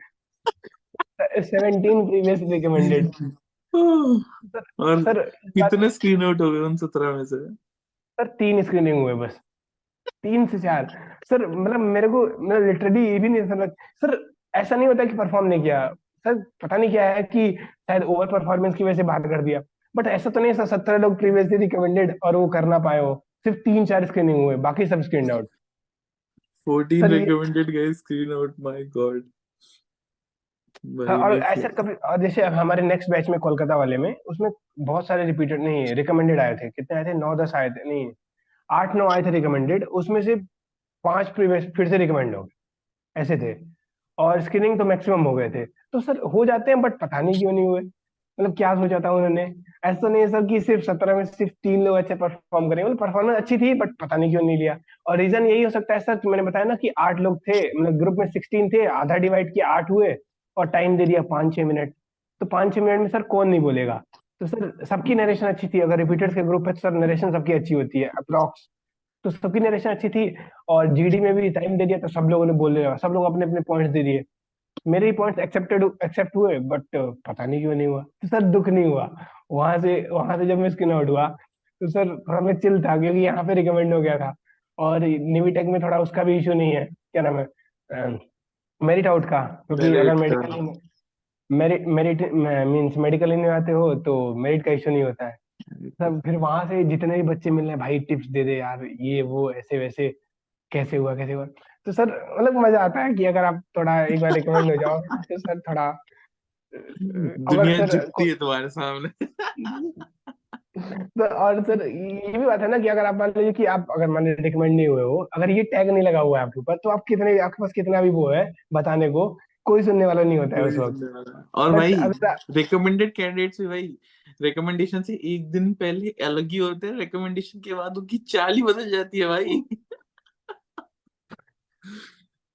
Speaker 1: 17 प्रीवियस रिकमेंडेड। सर
Speaker 4: और
Speaker 1: सर इस बात,
Speaker 4: कितने स्क्रीन आउट हो गए उन 17 में से?
Speaker 1: सर 3 स्क्रीनिंग हुए बस, 3 से 4। सर मतलब मेरे को, मैं लिटरली ये भी नहीं समझ। सर ऐसा नहीं होता कि परफॉर्म नहीं किया, सर पता नहीं क्या है कि शायद ओवर परफॉर्मेंस की वजह से बाहर कर दिया। बट ऐसा तो नहीं सर, 17 लोग प्रीवियसली रिकमेंडेड और वो कर ना पाए हो, सिर्फ 3-4 स्क्रीनिंग हुए, बाकी सब स्क्रीन आउट।
Speaker 4: 14
Speaker 1: सर ये
Speaker 4: recommended guys screen out, my god.
Speaker 1: हाँ,
Speaker 4: भाई
Speaker 1: और
Speaker 4: नेक्स्ट
Speaker 1: ऐसा कभी, और जैसे अब हमारे नेक्स्ट बैच में कोलकाता वाले में, उसमें बहुत सारे रिपीटेड नहीं रिकमेंडेड आए थे। कितने आए थे? 9-10 आए थे, नहीं 8-9 आए थे रिकमेंडेड, उसमें से 5 प्रीवियस फिर से रिकमेंड हो गए, ऐसे थे। और स्क्रीनिंग तो मैक्सिमम हो गए थे। तो सर हो जाते हैं, बट पता नहीं क्यों नहीं हुए, मतलब क्या सोचा था उन्होंने। ऐसा तो नहीं है सर कि सिर्फ 17 में सिर्फ 3 लोग अच्छे परफॉर्म करेंगे, मतलब परफॉर्मेंस अच्छी थी बट पता नहीं क्यों नहीं लिया। और रीजन यही हो सकता है सर कि मैंने बताया ना कि 8 लोग थे, मतलब ग्रुप में 16 थे, आधा डिवाइड किया 8 हुए, और टाइम दे दिया 5-6 मिनट। तो 5-6 मिनट में सर कौन नहीं बोलेगा। तो सर सबकी नरेशन अच्छी थी, अगर रिपीटर्स के ग्रुप है तो सर नरेशन सबकी अच्छी होती है अप्रॉक्स। तो सबकी नरेशन अच्छी थी, और जीडी में भी टाइम दे दिया, तो सब लोगों ने बोल दिया, सब लोग अपने अपने पॉइंट्स दे दिए। मेरे ही पॉइंट्स एक्सेप्ट हुए, बट पता नहीं क्यों नहीं हुआ। तो सर दुख नहीं हुआ। वहां से जब मैं स्क्रीन आउट हुआ, तो सर थोड़ा मैं चिल था, क्योंकि यहाँ पे रिकमेंड हो गया था। और नेवीटेक में थोड़ा उसका भी इशू नहीं है, क्या नाम है, मेरिट आउट का। क्योंकि अगर
Speaker 4: मेरिट का।
Speaker 1: Medical merit merit means medical ही नहीं आते हो तो मेरिट का इशू नहीं होता है। सब फिर वहां से जितने भी बच्चे मिल रहे हैं, भाई टिप्स दे दे यार, ये वो ऐसे वैसे, कैसे हुआ। तो सर मतलब मजा आता है कि अगर आप थोड़ा एक बार रिकमेंड हो जाओ, तो सर थोड़ा अगर
Speaker 4: दुनिया
Speaker 1: सर
Speaker 4: झुकती है तुम्हारे सामने।
Speaker 1: तो, और सर ये भी बात है ना कि अगर आप मान लीजिए कि आप अगर मान लीजिए रिकमेंड नहीं हुए हो, अगर ये टैग नहीं लगा हुआ है आपके ऊपर, तो आप कितने, आपके पास कितना भी वो है बताने को, कोई सुनने वाला नहीं होता है उस
Speaker 4: कोई
Speaker 1: वक्त।
Speaker 4: सुनने वाला। और
Speaker 1: बट
Speaker 4: भाई
Speaker 1: अगर
Speaker 4: रिकमेंडेड कैंडिडेट्स भी भाई रिकमेंडेशन से एक दिन पहले अलग ही होते हैं, रिकमेंडेशन के बाद उनकी चाल ही बदल जाती है भाई।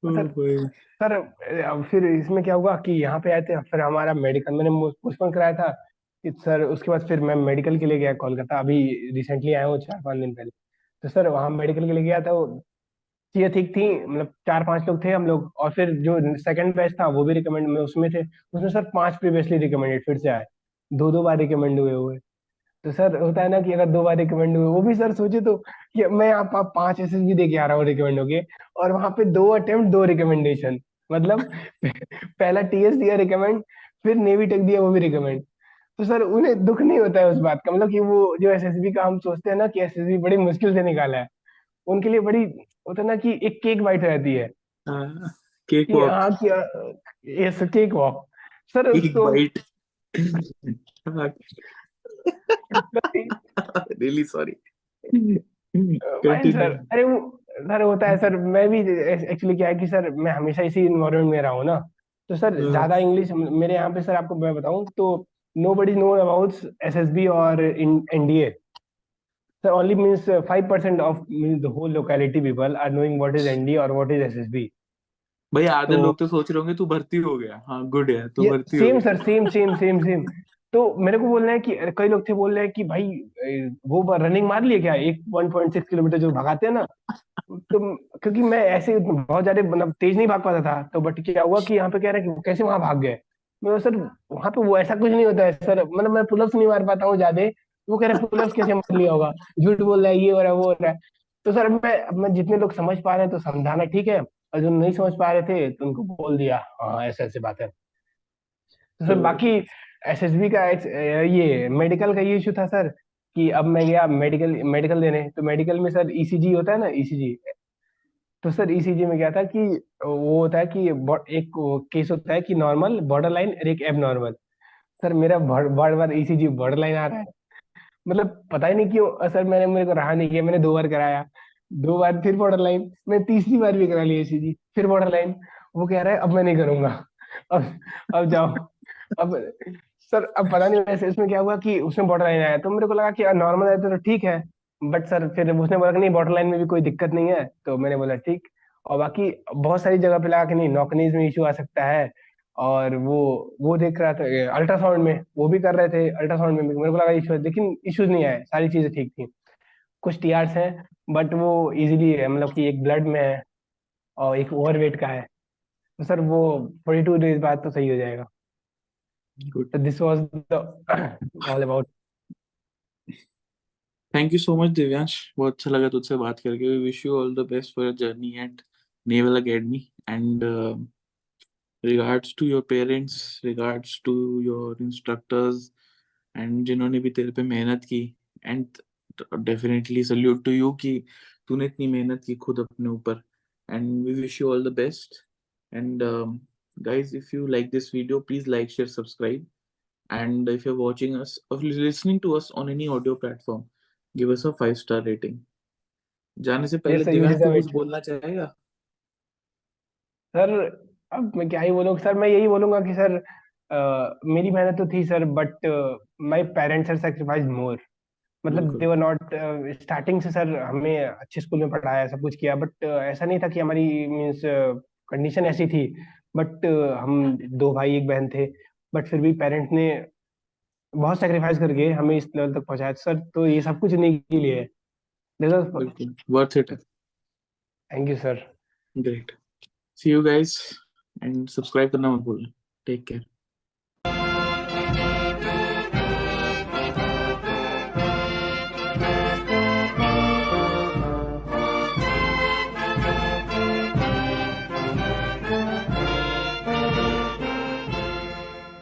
Speaker 4: ओ
Speaker 1: सर
Speaker 4: भाई।
Speaker 1: सर फिर इसमें क्या हुआ कि यहाँ पे आए थे, फिर हमारा मेडिकल मैंने पोस्टपोन कराया था कि सर, उसके बाद फिर मैं मेडिकल के लिए गया कोलकाता, अभी रिसेंटली आया हूँ 4-5 दिन पहले। तो सर वहाँ मेडिकल के लिए गया था, वो चीजें ठीक थी, मतलब 4-5 लोग थे हम लोग, और फिर जो सेकंड बैच था वो भी रिकमेंड में उसमें थे, उसमें सर 5 प्रीवियसली रिकमेंडेड फिर से आए, 2-2 बार रिकमेंड हुए। तो सर होता है ना कि अगर 2 बार रिकमेंड हुए, वो भी सर सोचे तो, कि मैं यहाँ 5 एसएसबी दे के आ रहा हूँ रिकमेंड होके, और वहां पे 2 अटेम्प्ट 2 रिकमेंडेशन, मतलब पहला टीएस दिया रिकमेंड, फिर नेवी टेक दिया वो भी रिकमेंड। तो सर उन्हें दुख नहीं होता है उस बात का, मतलब कि वो जो एसएसबी का हम सोचते हैं ना कि एसएसबी बड़ी मुश्किल से निकाला है, उनके लिए बड़ी होता है ना कि एक केक बाइट रहती है,
Speaker 4: केक
Speaker 1: कि
Speaker 4: वॉक।
Speaker 1: हाँ कि ये केक वॉक। सर
Speaker 4: केक
Speaker 1: तो
Speaker 4: बाइट।
Speaker 1: मतलब
Speaker 4: really sorry.
Speaker 1: Fine sir,
Speaker 4: continue.
Speaker 1: अरे वो सर होता है सर, मैं भी एक्चुअली क्या है कि सर मैं हमेशा इसी इन्वायरमेंट में रहा हूँ ना, तो सर ज्यादा इंग्लिश मेरे यहाँ पे, सर आपको मैं बताऊँ तो nobody know about SSB और NDA. Sir only means 5% of means the whole locality people are knowing what is NDA और व्हाट इज एसएसबी।
Speaker 4: भाई आधे
Speaker 1: तो
Speaker 4: लोग तो सोच रहे होंगे तू भर्ती हो गया, हाँ गुड है तू
Speaker 1: ये
Speaker 4: भर्ती हो
Speaker 1: सेम
Speaker 4: गया।
Speaker 1: Sir, same. तो मेरे को बोल रहे हैं कि कई लोग थे बोल रहे हैं कि भाई वो रनिंग मार लिए क्या, एक 1.6 किलोमीटर जो भगाते हैं ना। तो क्योंकि मैं ऐसे बहुत ज्यादा मतलब तेज नहीं भाग पाता था, तो बट क्या हुआ कि यहाँ पे कह रहे हैं कि वो कैसे वहां भाग गए। मैं सर वहां पे वो ऐसा कुछ नहीं होता है सर, मतलब मैं पुलअप्स नहीं मार पाता हूँ ज्यादा। वो कह रहे हैं पुलअप्स कैसे मार लिया होगा, झूठ बोल रहा है, ये हो रहा है वो हो रहा है। तो सर मैं जितने लोग समझ पा रहे हैं तो समझाना ठीक है, और जो नहीं समझ पा रहे थे तो उनको बोल दिया हाँ ऐसे ऐसे बात है। तो सर
Speaker 4: तो
Speaker 1: बाकी एसएसबी का ये मेडिकल का ये इशू था सर, कि अब मैं गया मेडिकल मेडिकल देने, तो मेडिकल में सर ईसीजी होता है ना, ईसीजी। तो सर ईसीजी में क्या था कि वो होता है कि एक केस होता है कि नॉर्मल, बॉर्डर लाइन और एक एब नॉर्मल। सर मेरा बार बार ईसीजी बॉर्डर लाइन आ रहा है, मतलब पता ही नहीं क्यों। सर मेरे को रहा नहीं किया, मैंने 2 बार कराया, 2 बार फिर बॉर्डर लाइन, मैं तीसरी बार भी करा लिया ईसीजी, फिर बॉर्डर लाइन। वो कह रहा है अब मैं नहीं करूंगा, अब अब जाओ। अब सर अब पता नहीं वैसे इसमें क्या हुआ कि उसमें बॉर्डर लाइन आया, तो मेरे को लगा कि नॉर्मल आया तो ठीक है। बट सर फिर उसने बोला कि नहीं बॉर्डर लाइन में भी कोई दिक्कत नहीं है, तो मैंने बोला ठीक। और बाकी बहुत सारी जगह पे लगा कि नहीं नॉकनीज में इशू आ सकता है। और वो देख रहा था अल्ट्रासाउंड में, वो भी कर रहे थे अल्ट्रासाउंड में भी, मेरे को लगा इशू है, लेकिन इश्यूज नहीं आए, सारी चीजें ठीक थी। कुछ टीआरस हैं, बट वो इजीली है, मतलब कि एक ब्लड में है और एक ओवरवेट का है। तो सर वो 42 डेज बाद तो सही हो जाएगा।
Speaker 4: गुड।
Speaker 1: तो this was the all about.
Speaker 4: Thank you so much Divyansh, बहुत अच्छा लगा तुझसे बात करके। Wish you all the best for your journey at naval academy and regards to your parents, regards to your instructors and जिन्होंने भी तेरे पे मेहनत की। And definitely salute to you कि तूने इतनी मेहनत की खुद अपने ऊपर। and we wish you all the best. And guys, if you like this video, please like, share, subscribe. And if you're watching us or listening to us on any audio platform, give us a 5-star rating. जाने से
Speaker 1: yes
Speaker 4: पहले
Speaker 1: sir, you
Speaker 4: Divyansh तो
Speaker 1: deserve
Speaker 4: कुछ
Speaker 1: it.
Speaker 4: बोलना चाहेगा?
Speaker 1: Sir अब मैं क्या ही बोलूँ सर, मैं यही बोलूंगा कि सर मेरी मेहनत तो थी sir, but my parents are sacrifice more. मतलब दे
Speaker 4: बिल्कुल।
Speaker 1: वर नॉट स्टार्टिंग से सर हमें अच्छे स्कूल में पढ़ाया, सब कुछ किया, बट ऐसा नहीं था कि हमारी मीन्स कंडीशन ऐसी थी। बट हम दो भाई एक बहन थे, बट फिर भी पेरेंट्स ने बहुत सेक्रीफाइस करके हमें इस लेवल तक पहुंचाया सर, तो ये सब कुछ नहीं के लिए है।
Speaker 4: बिल्कुल वर्थ इट है।
Speaker 1: Thank you sir.
Speaker 4: Great. See you guys, and subscribe करना मत भूलना। Take care.